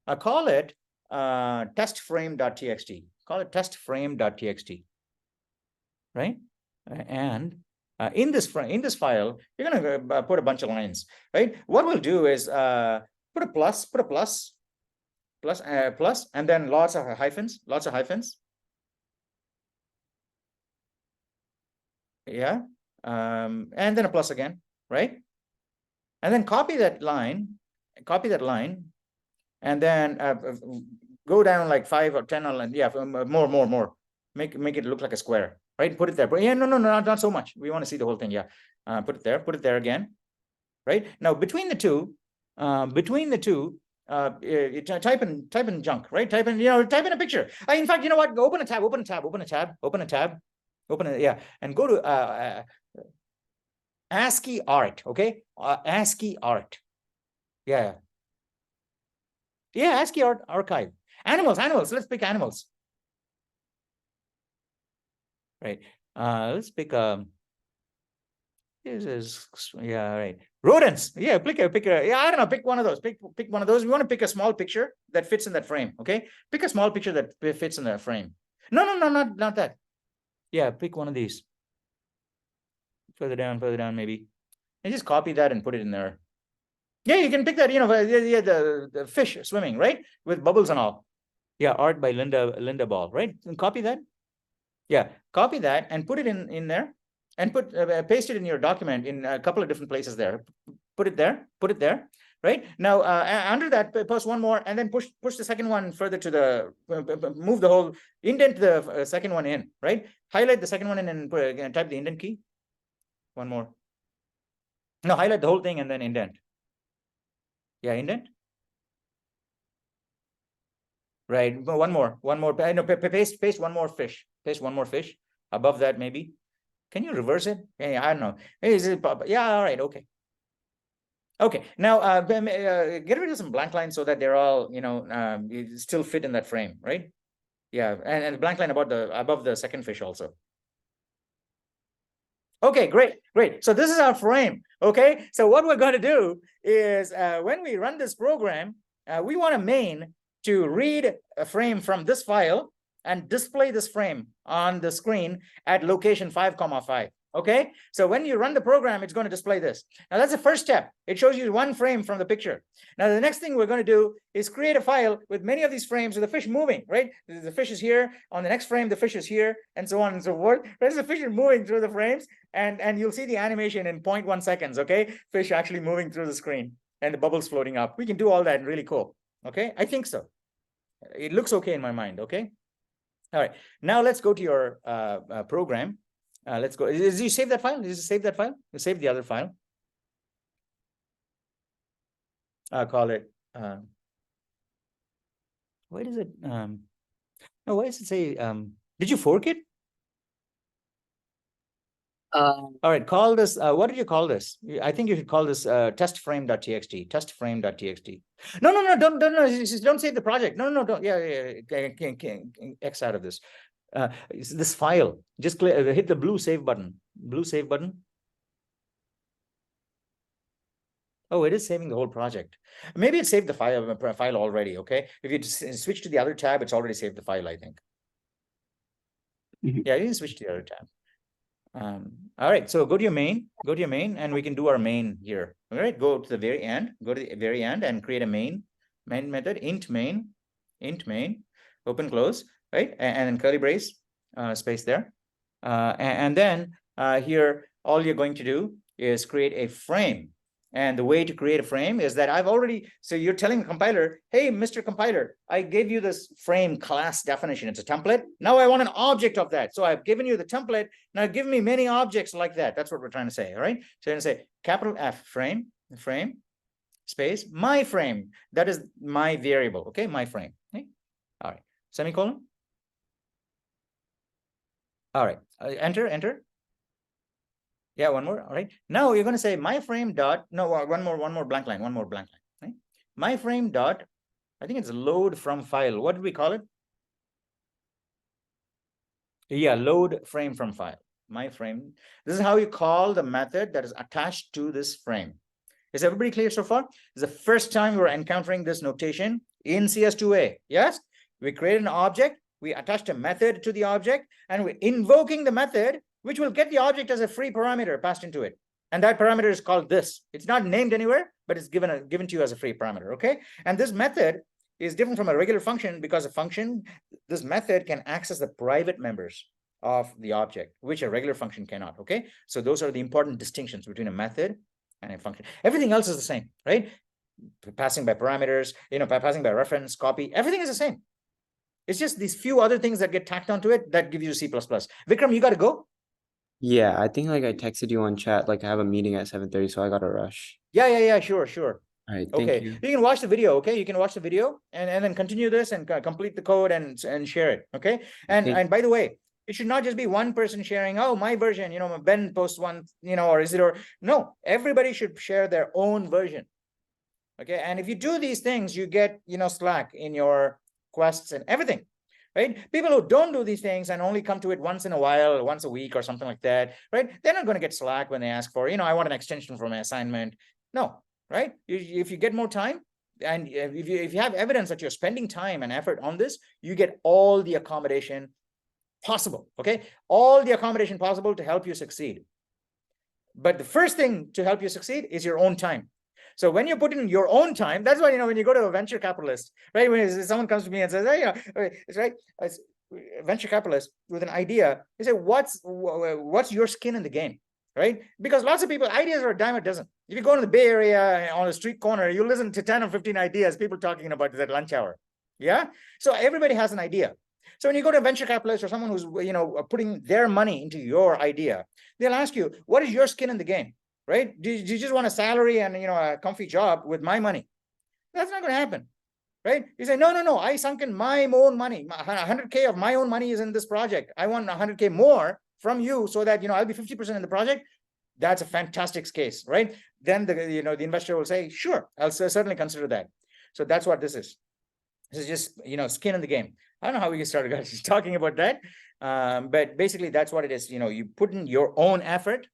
I call it testframe.txt. Call it testframe.txt. Right? And in this file, you're gonna put a bunch of lines. Right? What we'll do is put a plus, and then lots of hyphens. Yeah. And then a plus again, right? And then copy that line, and then go down like 5 or 10 or yeah, more. Make it look like a square, right? Put it there. But yeah, no, not so much. We want to see the whole thing. Yeah, put it there again, right? Now between the two, type in junk, right? Type in a picture. In fact, you know what? Open a tab, yeah, and go to ASCII art. Okay, ASCII art. Yeah, ASCII art archive. Animals. Let's pick animals. Right. Let's pick this is right. Rodents. Yeah, pick a yeah, I don't know, pick one of those. Pick one of those. We want to pick a small picture that fits in that frame. Okay, pick a small picture that fits in that frame. No, not that. Yeah, pick one of these. Further down maybe. And just copy that and put it in there. Yeah, you can pick that, the fish swimming, right? With bubbles and all. Yeah, art by Linda Ball, right? And copy that. Yeah, copy that and put it in there and paste it in your document in a couple of different places there. Put it there, right? Now, under that, post one more and then push the second one further to the, move the whole, indent the second one in, right? Highlight the second one in and type the indent key. One more. No, highlight the whole thing and then indent. Yeah, indent. Right. One more. No, paste one more fish. Paste one more fish above that, maybe. Can you reverse it? Yeah, I don't know. Is it? Yeah. All right. Okay. Okay. Now, get rid of some blank lines so that they're all, still fit in that frame, right? Yeah, and blank line above the second fish also. Okay, great. So this is our frame. Okay. So what we're going to do is when we run this program, we want a main to read a frame from this file and display this frame on the screen at location 5,5. Okay, so when you run the program, it's going to display this. Now that's the first step. It shows you one frame from the picture. Now the next thing we're going to do is create a file with many of these frames with the fish moving, right? The fish is here. On the next frame, the fish is here, and so on and so forth. There's the fish is moving through the frames, and you'll see the animation in 0.1 seconds, okay? Fish actually moving through the screen and the bubbles floating up. We can do all that, really cool, okay? I think so. It looks okay in my mind, okay? All right, now let's go to your program. Let's go. Did you save that file? Did you save that file? You save the other file. Call it. Why does it? No, why does it say? Did you fork it? All right. Call this. What did you call this? I think you should call this testframe.txt. Testframe.txt. No. Don't save the project. No. Don't. Yeah. X out of this. This file, just hit the blue save button. Oh, it is saving the whole project. Maybe it saved the file already. Okay, if you switch to the other tab, it's already saved the file, I think. Yeah, you can switch to the other tab. All right, so go to your main, and we can do our main here. All right, go to the very end, and create a main method, int main, open close, right? And then curly brace, space there. And then here, all you're going to do is create a frame. And the way to create a frame is that so you're telling the compiler, hey, Mr. Compiler, I gave you this frame class definition. It's a template. Now I want an object of that. So I've given you the template. Now give me many objects like that. That's what we're trying to say, all right? So you're going to say capital F frame, space, my frame. That is my variable, okay? My frame, okay? All right, semicolon. All right, enter. Yeah, one more. All right. Now you're going to say my frame dot. No, one more blank line. Right? My frame dot. I think it's load from file. What did we call it? Yeah, load frame from file. My frame. This is how you call the method that is attached to this frame. Is everybody clear so far? This is the first time we're encountering this notation in CS2A. Yes, we create an object. We attached a method to the object, and we're invoking the method, which will get the object as a free parameter passed into it. And that parameter is called this. It's not named anywhere, but it's given to you as a free parameter, okay? And this method is different from a regular function because this method can access the private members of the object, which a regular function cannot, okay? So those are the important distinctions between a method and a function. Everything else is the same, right? Passing by parameters, passing by reference, copy, everything is the same. It's just these few other things that get tacked onto it that give you C++. Vikram, you got to go? Yeah, I think I texted you on chat, I have a meeting at 7:30, so I gotta rush. Yeah, sure. All right, okay, you can watch the video, okay? You can watch the video and then continue this and complete the code and share it, okay? And by the way, it should not just be one person sharing, oh, my version, Ben posts one, or Isidore. No, everybody should share their own version, okay? And if you do these things, you get, Slack in your quests and everything. Right? People who don't do these things and only come to it once in a while, once a week or something like that, right? They're not going to get Slack when they ask for, I want an extension for my assignment. No, right? If you get more time and if you have evidence that you're spending time and effort on this, you get all the accommodation possible, okay? All the accommodation possible to help you succeed. But the first thing to help you succeed is your own time. So when you put in your own time, that's why, when you go to a venture capitalist, right? When someone comes to me and says, hey, it's right, it's venture capitalist with an idea, they say, what's your skin in the game, right? Because lots of people, ideas are a dime a dozen. If you go to the Bay Area on a street corner, you listen to 10 or 15 ideas, people talking about it at lunch hour. Yeah. So everybody has an idea. So when you go to a venture capitalist or someone who's, putting their money into your idea, they'll ask you, what is your skin in the game? Right? Do you just want a salary and, a comfy job with my money? That's not going to happen, right? You say, no, I sunk in my own money. 100K of my own money is in this project. I want 100K more from you so that, I'll be 50% in the project. That's a fantastic case, right? Then the investor will say, sure, I'll certainly consider that. So that's what this is. This is just, skin in the game. I don't know how we started talking about that. But basically that's what it is. You put in your own effort,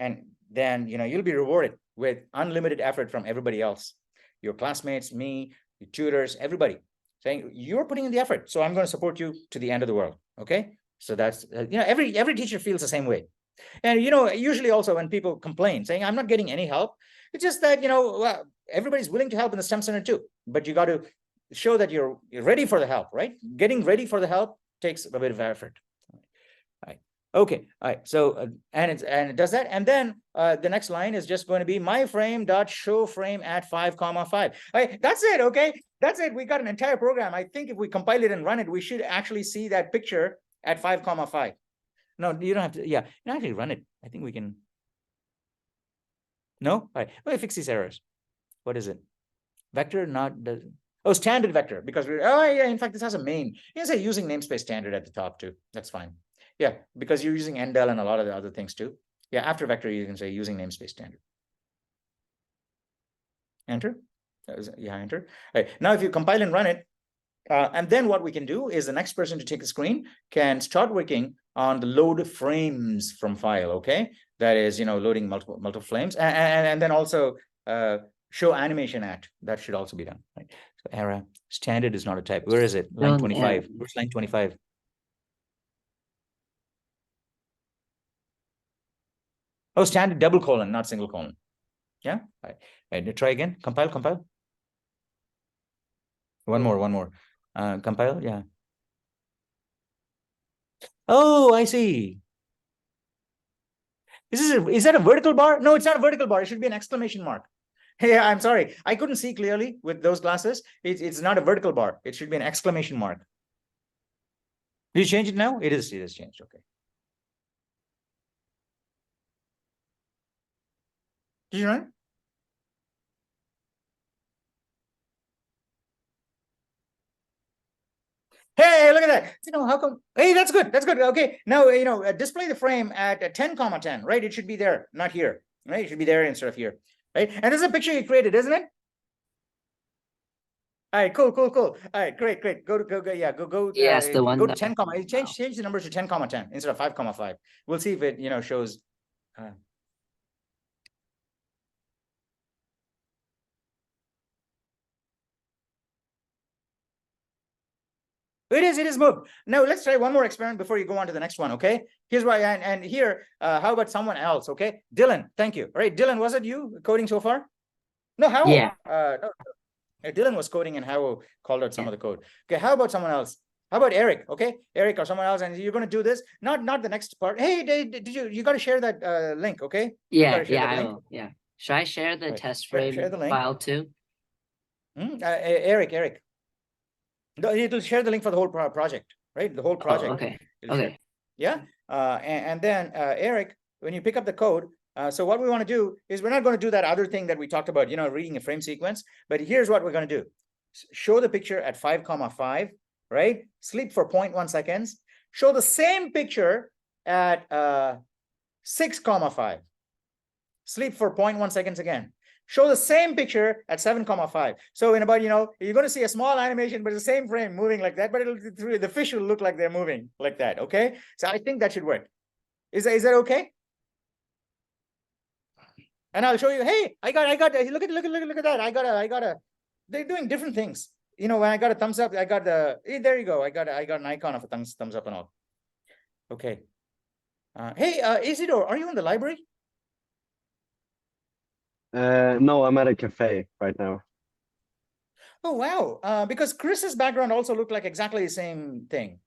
and then you'll be rewarded with unlimited effort from everybody else, your classmates, me, your tutors, everybody saying you're putting in the effort, so I'm going to support you to the end of the world. Okay, so that's every teacher feels the same way. And, you know, usually also when people complain saying, I'm not getting any help, it's just that, you know, well, everybody's willing to help in the STEM Center too, but you got to show that you're ready for the help, right? Getting ready for the help takes a bit of effort. All right. Okay. All right. So, and it does that. And then the next line is just going to be my frame dot show frame at 5,5. All right. That's it. Okay. That's it. We got an entire program. I think if we compile it and run it, we should actually see that picture at 5,5. No, you don't have to. Yeah, you can actually run it. I think we can. No? All right. Let me fix these errors. What is it? Vector, not the. Oh, standard vector, because we're, oh yeah, in fact, this has a main. You can say using namespace standard at the top too. That's fine. Yeah, because you're using NDEL and a lot of the other things too. Yeah, after vector, you can say using namespace standard. Enter. Yeah, enter. All right. Now, if you compile and run it, and then what we can do is the next person to take the screen can start working on the load frames from file. Okay, that is, you know, loading multiple frames, and then also show animation at. That should also be done. Right. So error standard is not a type. Where is it? Line 25. Where's line 25? Oh, standard double colon, not single colon. Yeah. All right. Try again. Compile. One more. Compile. Yeah. Oh, I see. Is that a vertical bar? No, it's not a vertical bar. It should be an exclamation mark. Hey, I'm sorry. I couldn't see clearly with those glasses. It's not a vertical bar. It should be an exclamation mark. Did you change it now? It is changed. Okay. Did you run it? Hey, look at that. You know, how come? Hey, that's good. That's good. Okay. Now, you know, display the frame at 10,10, right? It should be there, not here, right? It should be there instead of here, right? And this is a picture you created, isn't it? All right, cool. All right, great. Go. Yes, the one go to 10, change the numbers to 10,10 instead of 5,5. We'll see if it, you know, shows. It is moved. Now let's try one more experiment before you go on to the next one. Okay. Here's why. And here, how about someone else? Okay. Dylan, thank you. All right, Dylan, was it you coding so far? No, Howell. Yeah. No, Dylan was coding and Howell called out some of the code. Okay. How about someone else? How about Eric? Okay, Eric or someone else, and you're going to do this. Not the next part. Hey, did you got to share that link? Okay. Yeah. I will. Yeah. Should I share the test frame share the link. file too? Eric. No, it'll share the link for the whole project, right? The whole project. Oh, okay. Okay. Yeah. And then Eric, when you pick up the code, so what we want to do is we're not going to do that other thing that we talked about, you know, reading a frame sequence. But here's what we're going to do: show the picture at 5,5, right? Sleep for 0.1 seconds. Show the same picture at 6,5. Sleep for 0.1 seconds again. Show the same picture at 7,5. So in about, you know, you're going to see a small animation, but it's the same frame moving like that, but the fish will look like they're moving like that. Okay. So I think that should work. Is that okay? And I'll show you, hey, I got, look at that. I got a, they're doing different things. You know, when I got a thumbs up, I got the, there you go. I got an icon of a thumbs up and all. Okay. Hey, Isidore, are you in the library? No, I'm at a cafe right now. Oh, wow. Because Chris's background also looked like exactly the same thing.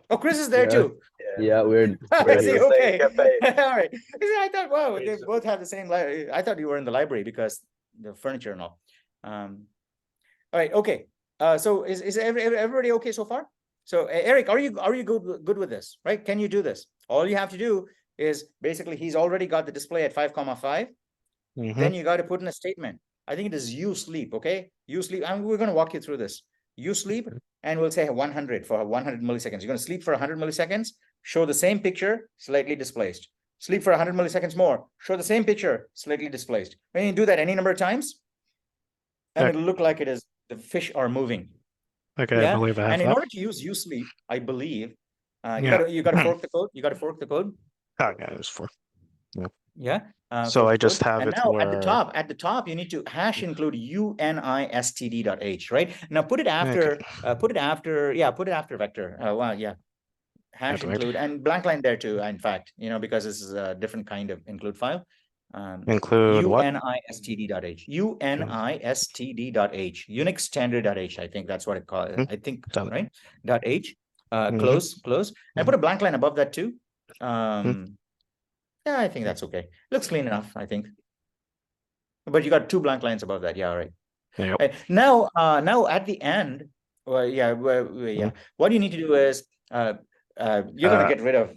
Oh, Chris is there too. Yeah, we're see, okay. All right. I thought, wow, they both have the same library. I thought you were in the library because the furniture and all. All right, okay. So is everybody okay so far? So Eric, are you good with this? Right? Can you do this? All you have to do is basically he's already got the display at 5,5. Then you got to put in a statement. I think it is you sleep, okay? You sleep, and we're going to walk you through this. You sleep, and we'll say 100 for 100 milliseconds. You're going to sleep for 100 milliseconds, show the same picture, slightly displaced. Sleep for 100 milliseconds more, show the same picture, slightly displaced. When you do that any number of times, and it'll look like it is the fish are moving. Okay, yeah? I believe I have and in that. order to use you sleep, I believe, you got to fork the code. You got to fork the code. Oh, yeah, it was 4. Yeah. Yeah. So I just have and it now where... at the top, you need to hash include unistd.h, right? Now put it after, put it after vector. Well, yeah. hash wait. include, and blank line there too, in fact, because this is a different kind of include file. Include what? unistd.h, unistd.h, Unix standard.h, I think that's what it called. I think, right? .h, close, and put a blank line above that too. Yeah, I think that's okay. Looks clean enough, I think. But you got 2 blank lines above that. Yeah, right. Yep. Right. Now at the end, well, yeah, what you need to do is you're going to get rid of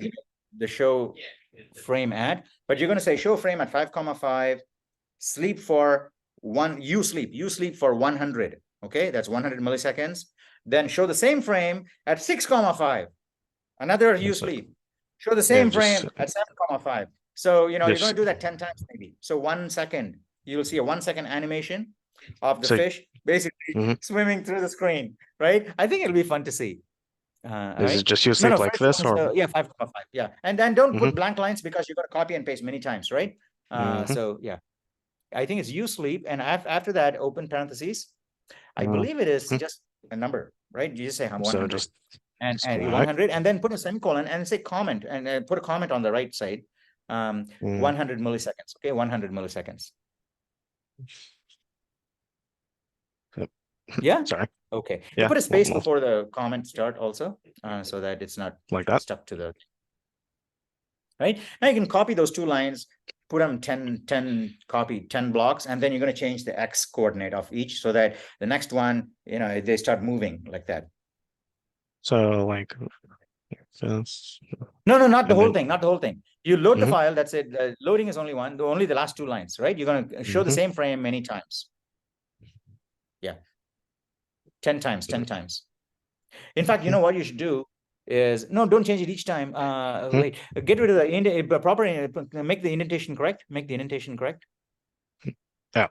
the show frame at, but you're going to say show frame at 5,5, sleep for you sleep for 100. Okay, that's 100 milliseconds. Then show the same frame at 6,5. Another you sleep. Show the same frame at 7,5. So you're going to do that 10 times maybe. So 1 second, you'll see a 1 second animation of the fish basically swimming through the screen, right? I think it'll be fun to see. Is it just you sleep like this, or yeah, 5,5, yeah, and then don't put blank lines because you're going to copy and paste many times, right? So yeah, I think it's you sleep, and after that open parentheses. I believe it is just a number, right? You just say 100. So just and 100, and then put a semicolon and say comment, and put a comment on the right side. 100 milliseconds. Okay, 100 milliseconds. Yeah. Sorry. Okay. Yeah. You put a space before the comment start also, so that it's not like that stuck to the. Right now, you can copy those 2 lines, put them 10 copy 10 blocks, and then you're going to change the X coordinate of each so that the next one, they start moving like that. So like this. No, not the whole thing, not the whole thing. You load the file, that's it. Loading is only only the last 2 lines, right? You're going to show the same frame many times. Yeah. 10 times. In fact, you know what you should do is, no, don't change it each time. Wait, get rid of the proper, make the indentation correct. Yeah.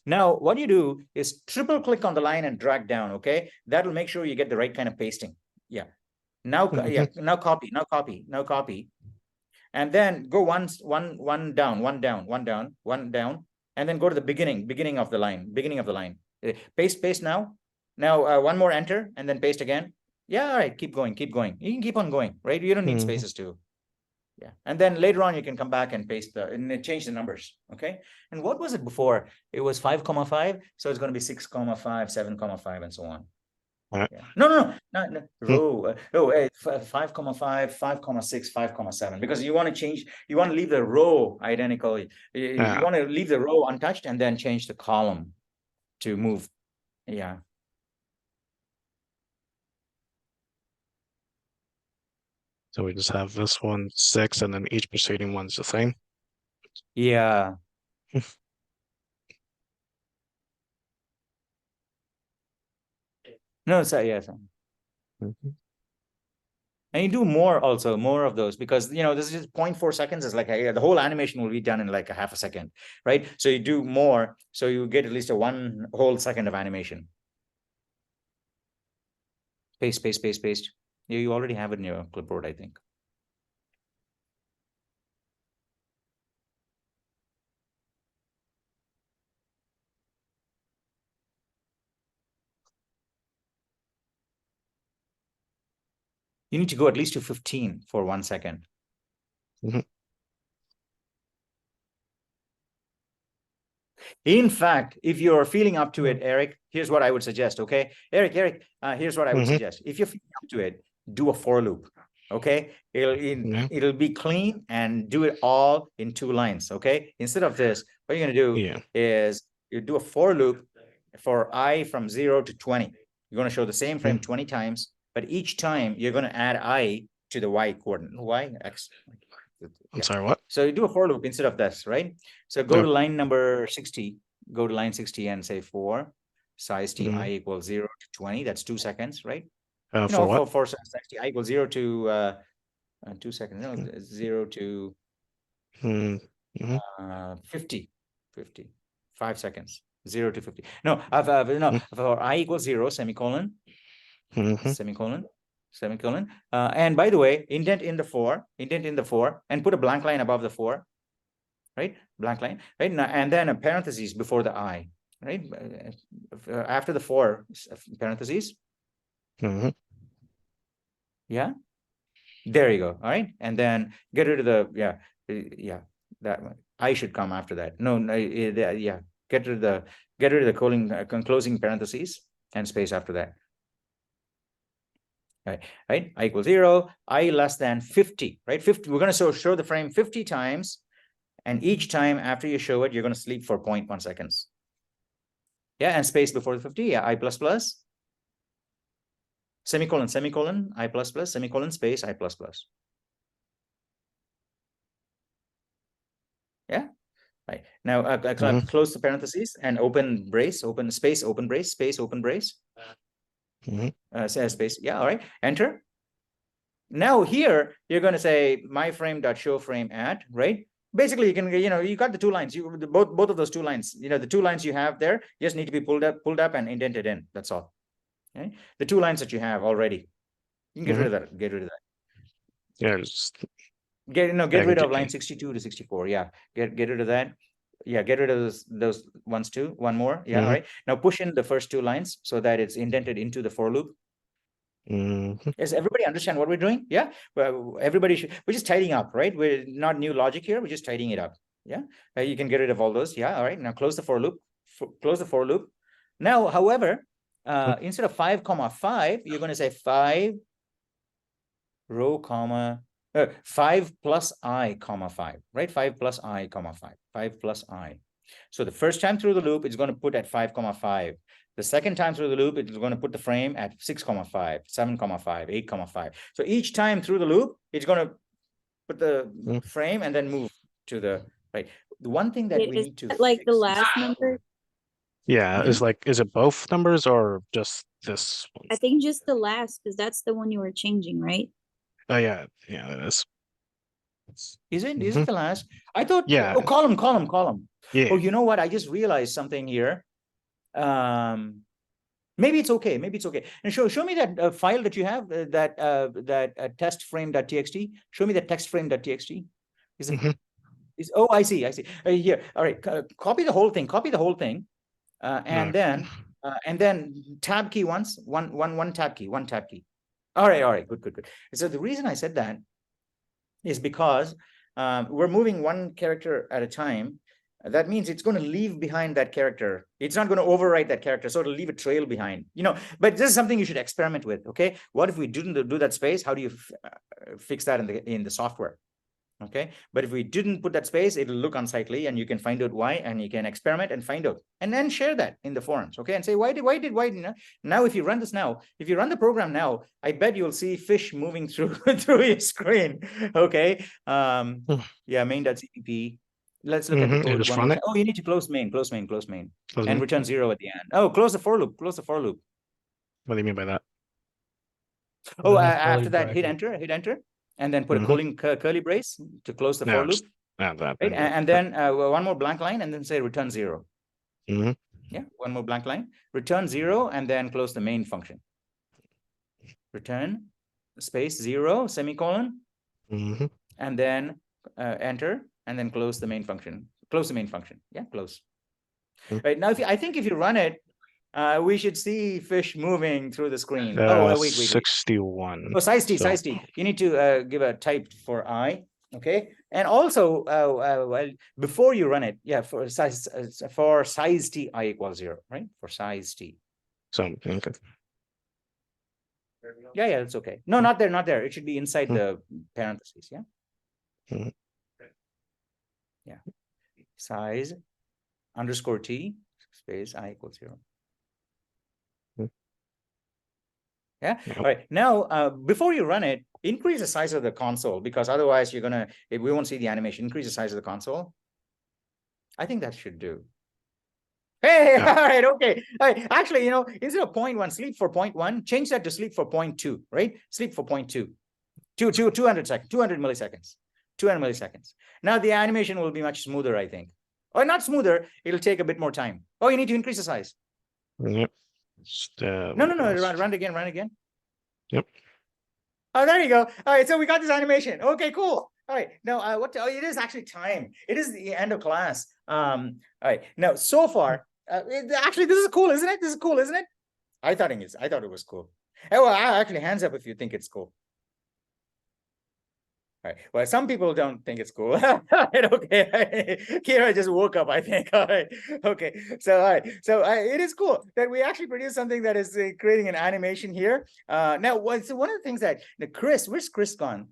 Now, what you do is triple click on the line and drag down. Okay, that'll make sure you get the right kind of pasting. Yeah. Now, now copy, and then go one down, and then go to the beginning of the line. Paste now. Now, one more enter, and then paste again. Yeah, all right, keep going. You can keep on going, right? You don't need spaces too. Yeah, and then later on you can come back and paste and change the numbers. Okay, and what was it before? It was 5,5, so it's going to be 6,5, 7,5, and so on. Right. Yeah. No. Row 5,5, 5,6, 5,7, because you want to change. You want to leave the row identical. You want to leave the row untouched and then change the column to move. Yeah. So we just have this one 6, and then each preceding one's the same. Yeah. No, so yeah. And you do more of those, because this is just 0.4 seconds is like the whole animation will be done in like a half a second, right? So you do more, so you get at least a 1 whole second of animation. Paste. You already have it in your clipboard, I think. You need to go at least to 15 for 1 second. In fact, if you're feeling up to it, Eric, here's what I would suggest. Okay, Eric, here's what I would suggest. If you're feeling up to it, do a for loop. Okay, it'll be clean, and do it all in 2 lines. Okay, instead of this, what you're gonna do is you do a for loop for I from 0 to 20. You're gonna show the same frame 20 times, but each time you're gonna add I to the Y coordinate, X. I'm sorry, what? So you do a for loop instead of this, right? So go to line number 60, go to line 60 and say for size T I equals 0 to 20. That's 2 seconds, right? For what? For size T I equals 0 to 2 seconds, no, 0 to 50, 5 seconds, 0 to 50. No, for I equals 0, semicolon, semicolon. And by the way, indent in the for, and put a blank line above the for, right? Blank line, right? Now, and then a parentheses before the I, right? After the for, parentheses. Yeah. There you go. All right. And then get rid of the, yeah, that one. I should come after that. No, no, yeah. Get rid of the closing parentheses and space after that. Right, I equals 0, I less than 50, right? 50, we're going to show the frame 50 times, and each time after you show it, you're going to sleep for 0.1 seconds. Yeah, and space before the 50, yeah, I plus plus, semicolon, semicolon, I plus plus, semicolon, space, I plus plus. Yeah, right. Now close the parentheses and open brace, open space, open brace, space, open brace. Space, yeah, all right, enter. Now here you're going to say my frame dot show frame at, right? Basically you can, you got the two lines, both of those two lines, the two lines you have there just need to be pulled up and indented in. That's all. Okay, the two lines that you have already, you can get rid of that. Get rid of that. Yeah, just get rid of line 62 to 64. Yeah, get rid of that. Yeah, get rid of those ones too. One more. Yeah, all right. Now push in the first two lines so that it's indented into the for loop. Does everybody understand what we're doing? Yeah, well, everybody should. We're just tidying up, right? We're not new logic here. We're just tidying it up. Yeah, you can get rid of all those. Yeah, all right. Now close the for loop. Close the for loop. Now, however, instead of 5, 5, you're going to say 5 row comma 5 plus I comma 5, right? 5 plus I comma 5. 5 plus I. So the first time through the loop, it's going to put at 5, 5. The second time through the loop, it's going to put the frame at 6, 5, 7, 5, 8, 5. So each time through the loop, it's going to put the frame and then move to the right. The one thing that we need to like the last number. Yeah, is it both numbers or just this one? I think just the last, because that's the one you were changing, right? Oh yeah, it is. Is it the last? I thought. Yeah. Oh, column. Yeah. Oh, you know what? I just realized something here. Maybe it's okay. And show me that file that you have, that test frame.txt. Show me that text frame.txt. Is it? Oh, I see. Here. All right. Copy the whole thing. And then tab key once. One tab key. All right. Good. So the reason I said that is because we're moving one character at a time. That means it's going to leave behind that character. It's not going to overwrite that character, so it'll leave a trail behind. But this is something you should experiment with. Okay, what if we didn't do that space? How do you fix that in the software? Okay, but if we didn't put that space, it'll look unsightly, and you can find out why, and you can experiment and find out, and then share that in the forums. Okay, and say why now if you run this now, if you run the program now, I bet you'll see fish moving through your screen. Okay, yeah, main.cpp. Let's look at the code. One more time. Oh, you need to close main, and return 0 at the end. Oh, close the for loop. What do you mean by that? Oh, after that, hit enter. And then put a curly brace to close the for loop. Right? And then one more blank line, and then say return 0. Yeah, one more blank line, return 0, and then close the main function. Return space 0 semicolon, and then enter, and then close the main function. Yeah, close. Right now, I think if you run it, we should see fish moving through the screen. Wait. 61. Oh, size T. You need to give a type for I. Okay, and also well, before you run it, yeah, for size T I equals 0, right? For size T. So okay. Yeah, that's okay. No, not there. It should be inside the parentheses. Yeah. Yeah. Size underscore T space I equals 0. Yeah. All right. Now, before you run it, increase the size of the console, because otherwise we won't see the animation. Increase the size of the console. I think that should do. Hey, all right, okay. All right. Actually, instead of 0.1, sleep for 0.1, change that to sleep for 0.2, right? Sleep for 0.2. 200 seconds, 200 milliseconds. 200 milliseconds. Now the animation will be much smoother, I think. Or not smoother, it'll take a bit more time. Oh, you need to increase the size. Yep. No, run again. Yep. Oh, there you go. All right, so we got this animation. Okay, cool. All right, now it is actually time. It is the end of class. All right, now so far, actually this is cool, isn't it? I thought it was cool. Oh, well, actually hands up if you think it's cool. All right. Well, some people don't think it's cool. Okay. Kira just woke up, I think. All right. Okay. So, all right. So it is cool that we actually produce something that is creating an animation here. Now, so one of the things that where's Chris gone?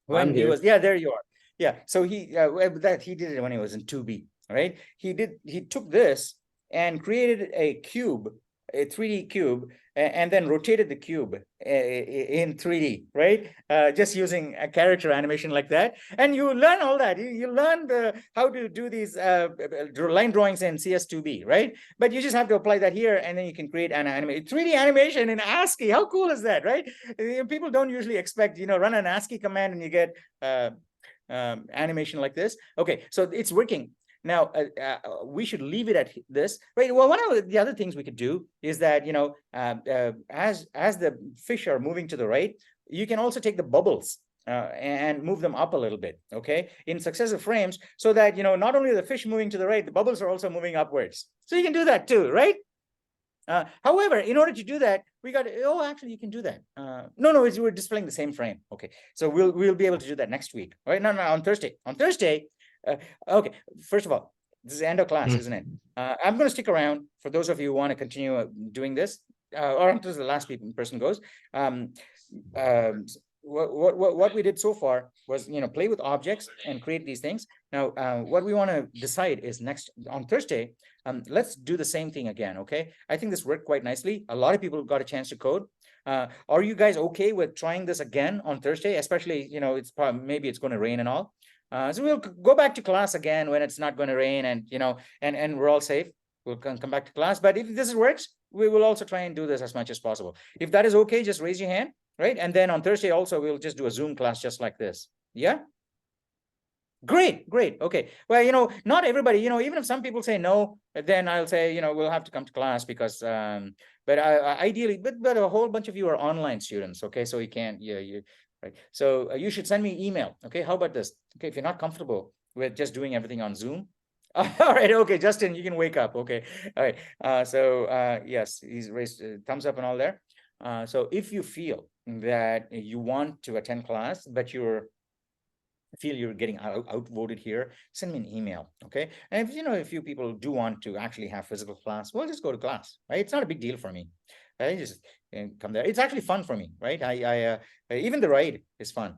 When I'm he here. was, yeah, there you are. Yeah. So he did it when he was in 2B, right? He took this and created a cube, a 3D cube, and then rotated the cube in 3D, right? Just using a character animation like that. And you learn all that. You learn how to do these line drawings in CS2B, right? But you just have to apply that here, and then you can create an 3D animation in ASCII. How cool is that, right? People don't usually expect, run an ASCII command and you get animation like this. Okay, so it's working. Now, we should leave it at this, right? Well, one of the other things we could do is that, as the fish are moving to the right, you can also take the bubbles and move them up a little bit, okay, in successive frames, so that, not only the fish moving to the right, the bubbles are also moving upwards. So you can do that too, right? However, in order to do that, we got, actually you can do that. No, we're displaying the same frame. Okay, so we'll be able to do that next week, right? No, on Thursday. On Thursday, okay, first of all, this is the end of class, isn't it? I'm going to stick around for those of you who want to continue doing this, or until the last person goes. What we did so far was, play with objects and create these things. Now, what we want to decide is next on Thursday, let's do the same thing again, okay? I think this worked quite nicely. A lot of people got a chance to code. Are you guys okay with trying this again on Thursday? Especially, it's probably, maybe it's going to rain and all. So we'll go back to class again when it's not going to rain, and and we're all safe. We'll come back to class. But if this works, we will also try and do this as much as possible. If that is okay, just raise your hand, right? And then on Thursday also, we'll just do a Zoom class just like this. Yeah. Great. Okay. Well, not everybody, even if some people say no, then I'll say, we'll have to come to class because, but ideally, but a whole bunch of you are online students. Okay. So you can't, right. So you should send me email. Okay. How about this? Okay. If you're not comfortable with just doing everything on Zoom. All right. Okay. Justin, you can wake up. Okay. All right. Yes, he's raised thumbs up and all there. So if you feel that you want to attend class, but you're getting outvoted here, send me an email, okay? And if a few people do want to actually have physical class, well, just go to class, right? It's not a big deal for me. I just come there. It's actually fun for me, right? I even the ride is fun.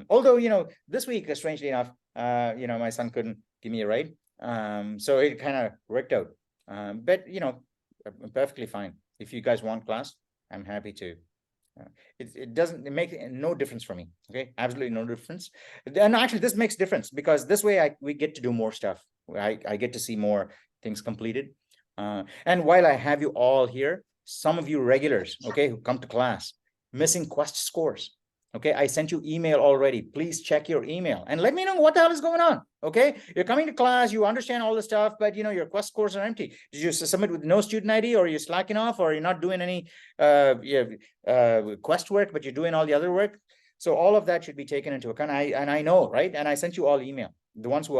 Although this week, strangely enough, my son couldn't give me a ride, so it kind of worked out. But perfectly fine. If you guys want class, I'm happy to. It doesn't make no difference for me. Okay, absolutely no difference. And actually, this makes difference because this way we get to do more stuff. I get to see more things completed. And while I have you all here, some of you regulars, okay, who come to class, missing quest scores. Okay, I sent you email already. Please check your email and let me know what the hell is going on. Okay, you're coming to class, you understand all the stuff, but your quest scores are empty. Did you submit with no student ID, or you're slacking off, or you're not doing any quest work, but you're doing all the other work? So all of that should be taken into account. I know, right? And I sent you all email. The ones who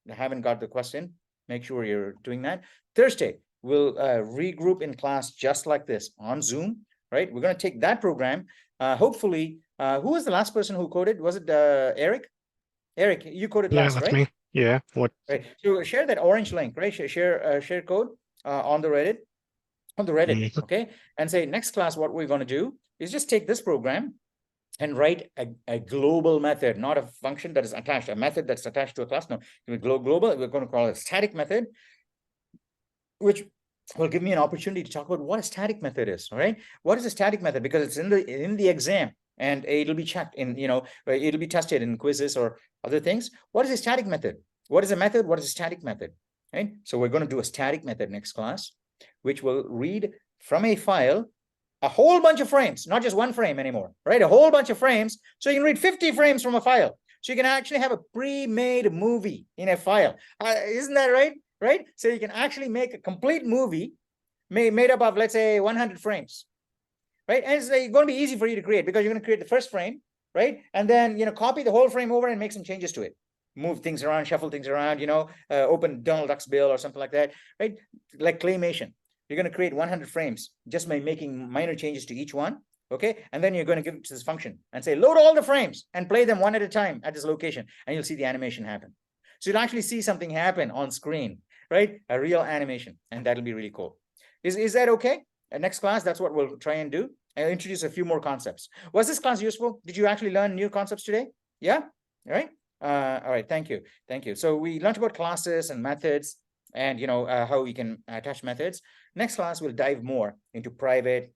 haven't got the question, make sure you're doing that. Thursday, we'll regroup in class just like this on Zoom, right? We're going to take that program. Hopefully, who was the last person who coded? Was it Eric? Eric, you coded last, that's right? me. Yeah. What? Right. So share that orange link, right? Share code on the Reddit, okay? And say next class, what we're going to do is just take this program and write a global method, not a function that is attached, a method that's attached to a class. No, global. We're going to call it static method, which will give me an opportunity to talk about what a static method is. All right, what is a static method? Because it's in the exam, and it'll be checked in, it'll be tested in quizzes or other things. What is a static method? What is a method? What is a static method? Right. So we're going to do a static method next class, which will read from a file a whole bunch of frames, not just one frame anymore, right? A whole bunch of frames. So you can read 50 frames from a file. So you can actually have a pre-made movie in a file. Isn't that right? Right? So you can actually make a complete movie made up of, let's say, 100 frames, right? And it's going to be easy for you to create because you're going to create the first frame, right? And then, copy the whole frame over and make some changes to it. Move things around, shuffle things around, open Donald Duck's bill or something like that, right? Like claymation. You're going to create 100 frames just by making minor changes to each one. Okay, and then you're going to give it to this function and say, load all the frames and play them one at a time at this location, and you'll see the animation happen. So you'll actually see something happen on screen, right? A real animation, and that'll be really cool. Is that okay? Next class, that's what we'll try and do. I'll introduce a few more concepts. Was this class useful? Did you actually learn new concepts today? Yeah, all right. All right, thank you. So we learned about classes and methods, and how we can attach methods. Next class, we'll dive more into private,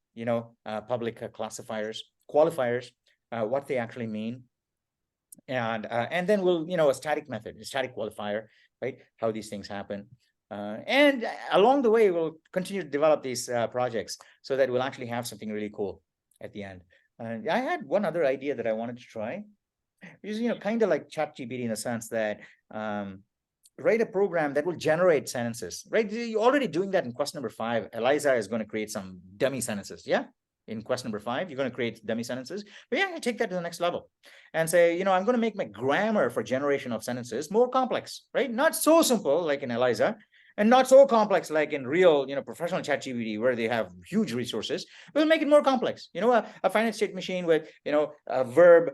public classifiers, qualifiers, what they actually mean. And then we'll, a static method, a static qualifier, right? How these things happen. And along the way, we'll continue to develop these projects so that we'll actually have something really cool at the end. I had one other idea that I wanted to try, which is, kind of like ChatGPT in the sense that write a program that will generate sentences, right? You're already doing that in question number 5. Eliza is going to create some dummy sentences. Yeah. In question number 5, you're going to create dummy sentences. But yeah, take that to the next level and say, I'm going to make my grammar for generation of sentences more complex, right? Not so simple like in Eliza, and not so complex like in real, professional ChatGPT where they have huge resources. We'll make it more complex. A finite state machine with, a verb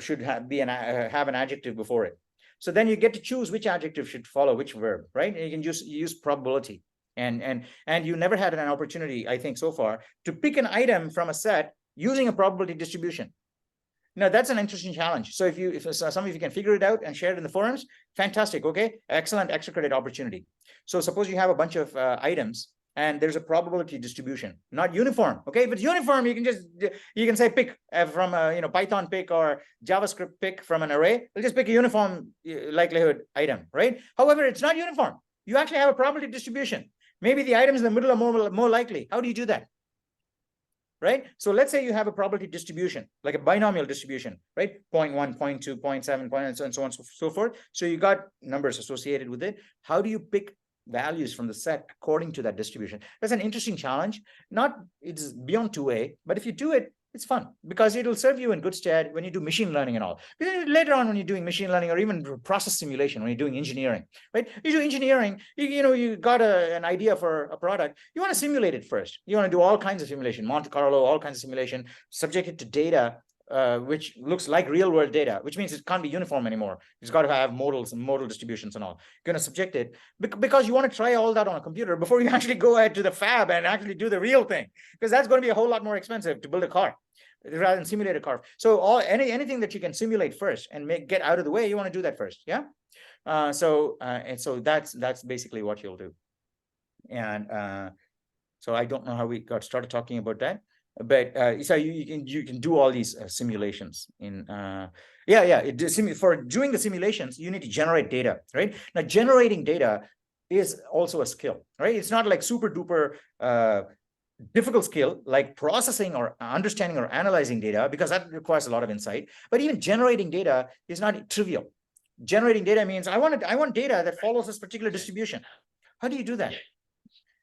should have an adjective before it. So then you get to choose which adjective should follow which verb, right? And you can use probability. And you never had an opportunity, I think, so far, to pick an item from a set using a probability distribution. Now, that's an interesting challenge. So if some of you can figure it out and share it in the forums, fantastic. Okay, excellent extra credit opportunity. So suppose you have a bunch of items and there's a probability distribution, not uniform. Okay, if it's uniform, you can say pick from a Python pick or JavaScript pick from an array. We'll just pick a uniform likelihood item, right? However, it's not uniform. You actually have a probability distribution. Maybe the items in the middle are more likely. How do you do that? Right? So let's say you have a probability distribution, like a binomial distribution, right? 0.1, 0.2, 0.7, and so on and so forth. So you got numbers associated with it. How do you pick values from the set according to that distribution? That's an interesting challenge. It's beyond 2A, but if you do it, it's fun because it'll serve you in good stead when you do machine learning and all. Later on, when you're doing machine learning or even process simulation, when you're doing engineering, right? You do engineering, you got an idea for a product. You want to simulate it first. You want to do all kinds of simulation, Monte Carlo, all kinds of simulation, subject it to data, which looks like real world data, which means it can't be uniform anymore. It's got to have modals and modal distributions and all. You're going to subject it because you want to try all that on a computer before you actually go ahead to the fab and actually do the real thing, because that's going to be a whole lot more expensive to build a car rather than simulate a car. So anything that you can simulate first and get out of the way, you want to do that first. Yeah. So that's basically what you'll do. And so I don't know how we got started talking about that. But so you can do all these simulations in for doing the simulations, you need to generate data, right? Now generating data is also a skill, right? It's not like super duper difficult skill like processing or understanding or analyzing data, because that requires a lot of insight. But even generating data is not trivial. Generating data means I want data that follows this particular distribution. How do you do that?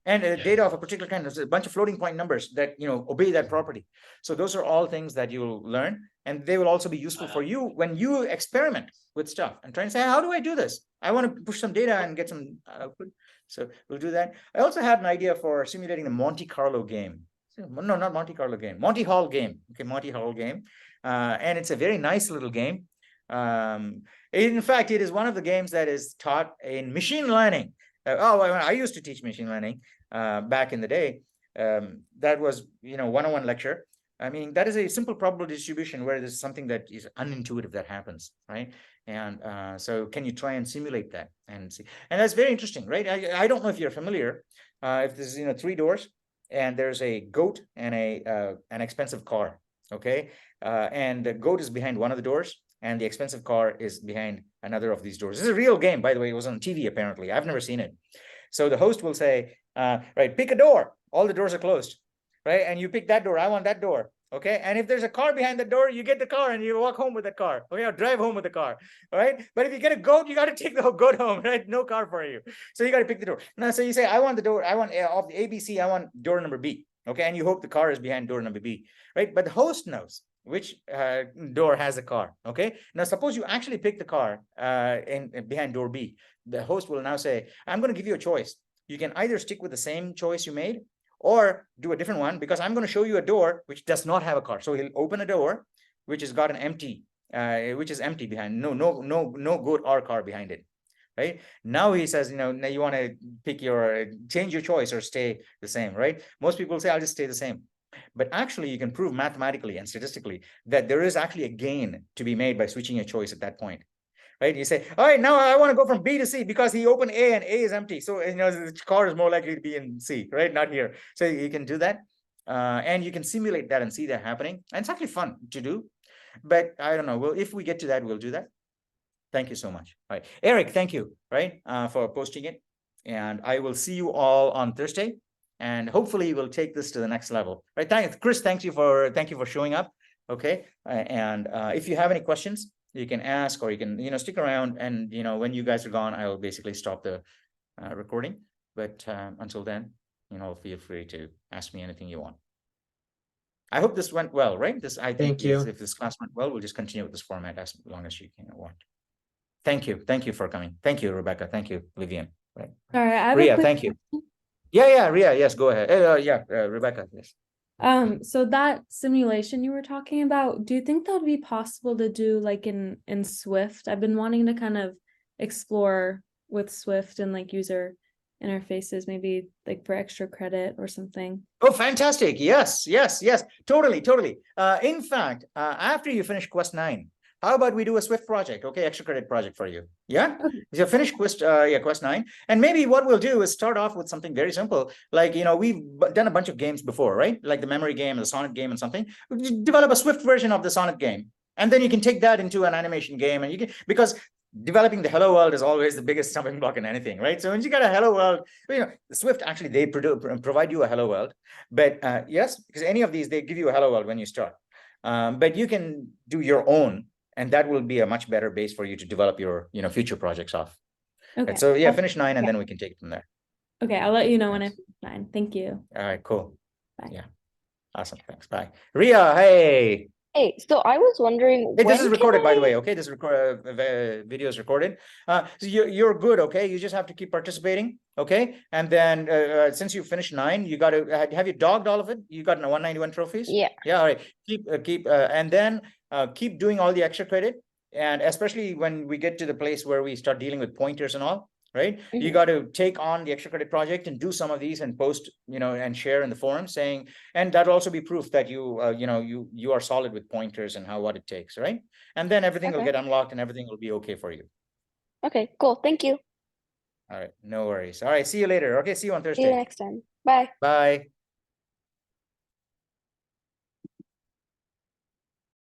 And data of a particular kind, there's a bunch of floating point numbers that obey that property. So those are all things that you'll learn, and they will also be useful for you when you experiment with stuff and try and say, how do I do this? I want to push some data and get some output. So we'll do that. I also had an idea for simulating the Monte Carlo game. No, not Monte Carlo game, Monty Hall game. Okay, Monty Hall game. And it's a very nice little game. In fact, it is one of the games that is taught in machine learning. I used to teach machine learning back in the day. That was, one-on-one lecture. I mean, that is a simple probability distribution where there's something that is unintuitive that happens, right? And so can you try and simulate that and see? And that's very interesting, right? I don't know if you're familiar. If there's 3 doors and there's a goat and an expensive car, okay? And the goat is behind one of the doors and the expensive car is behind another of these doors. This is a real game, by the way. It was on TV, apparently. I've never seen it. So the host will say, right, pick a door. All the doors are closed, right? And you pick that door. I want that door, okay? And if there's a car behind the door, you get the car and you walk home with the car, okay? Or drive home with the car, all right? But if you get a goat, you got to take the goat home, right? No car for you. So you got to pick the door. Now, so you say, I want the door. I want of the ABC, I want door number B, okay? And you hope the car is behind door number B, right? But the host knows which door has a car, okay? Now, suppose you actually pick the car behind door B. The host will now say, I'm going to give you a choice. You can either stick with the same choice you made, or do a different one, because I'm going to show you a door which does not have a car. So he'll open a door which has got an empty, which is empty behind, no goat or car behind it. Right now he says, now you want to pick change your choice or stay the same, right? Most people say, I'll just stay the same. But actually you can prove mathematically and statistically that there is actually a gain to be made by switching your choice at that point. Right? You say, all right, now I want to go from B to C because he opened A and A is empty. So, the car is more likely to be in C, right? Not here. So you can do that. And you can simulate that and see that happening. And it's actually fun to do. But I don't know. Well, if we get to that, we'll do that. Thank you so much. All right, Eric, thank you, right, for posting it. And I will see you all on Thursday. And hopefully we'll take this to the next level. Right. Thanks, Chris. Thank you for showing up. Okay. And if you have any questions, you can ask, or you can, stick around. And, when you guys are gone, I will basically stop the recording. But until then, feel free to ask me anything you want. I hope this went well, right? I think if this class went well, we'll just continue with this format as long as you want. Thank you. Thank you for coming. Thank you, Rebecca. Thank you, Vivian. Right. All right. I have Ria, a quick thank you. question. Yeah, Ria. Yes, go ahead. Rebecca. Yes. So that simulation you were talking about, do you think that would be possible to do like in Swift? I've been wanting to kind of explore with Swift and like user interfaces, maybe like for extra credit or something. Oh, fantastic. Yes. Totally. In fact, after you finish Quest 9, how about we do a Swift project? Okay, extra credit project for you. Yeah. Okay. You finish Quest 9. And maybe what we'll do is start off with something very simple. Like, we've done a bunch of games before, right? Like the memory game, the Sonnet game and something. Develop a Swift version of the Sonnet game. And then you can take that into an animation game, and you can, because developing the hello world is always the biggest stumbling block in anything, right? So once you got a hello world, Swift actually, they provide you a hello world. But yes, because any of these, they give you a hello world when you start. But you can do your own, and that will be a much better base for you to develop your future projects off. Okay. And so yeah, finish 9 and then we can take it from there. Okay, I'll let you know when I finish 9. Thank you. All right, cool. Bye. Yeah. Awesome. Thanks. Bye. Ria, hey. Hey, so I was wondering. Hey, this is recorded, by the way. Okay, this video is recorded. So you're good. Okay, you just have to keep participating. Okay, and then since you finished 9, you got to have you dogged all of it. You got 191 trophies. Yeah. Yeah. All right. Keep and then keep doing all the extra credit, and especially when we get to the place where we start dealing with pointers and all. Right. Mm-hmm. You got to take on the extra credit project and do some of these and post, and share in the forum saying, and that'll also be proof that you are solid with pointers and what it takes. Right. And then everything will get unlocked and everything will be okay for you. Okay, cool. Thank you. All right. No worries. All right. See you later. Okay. See you on Thursday. See you next time. Bye. Bye.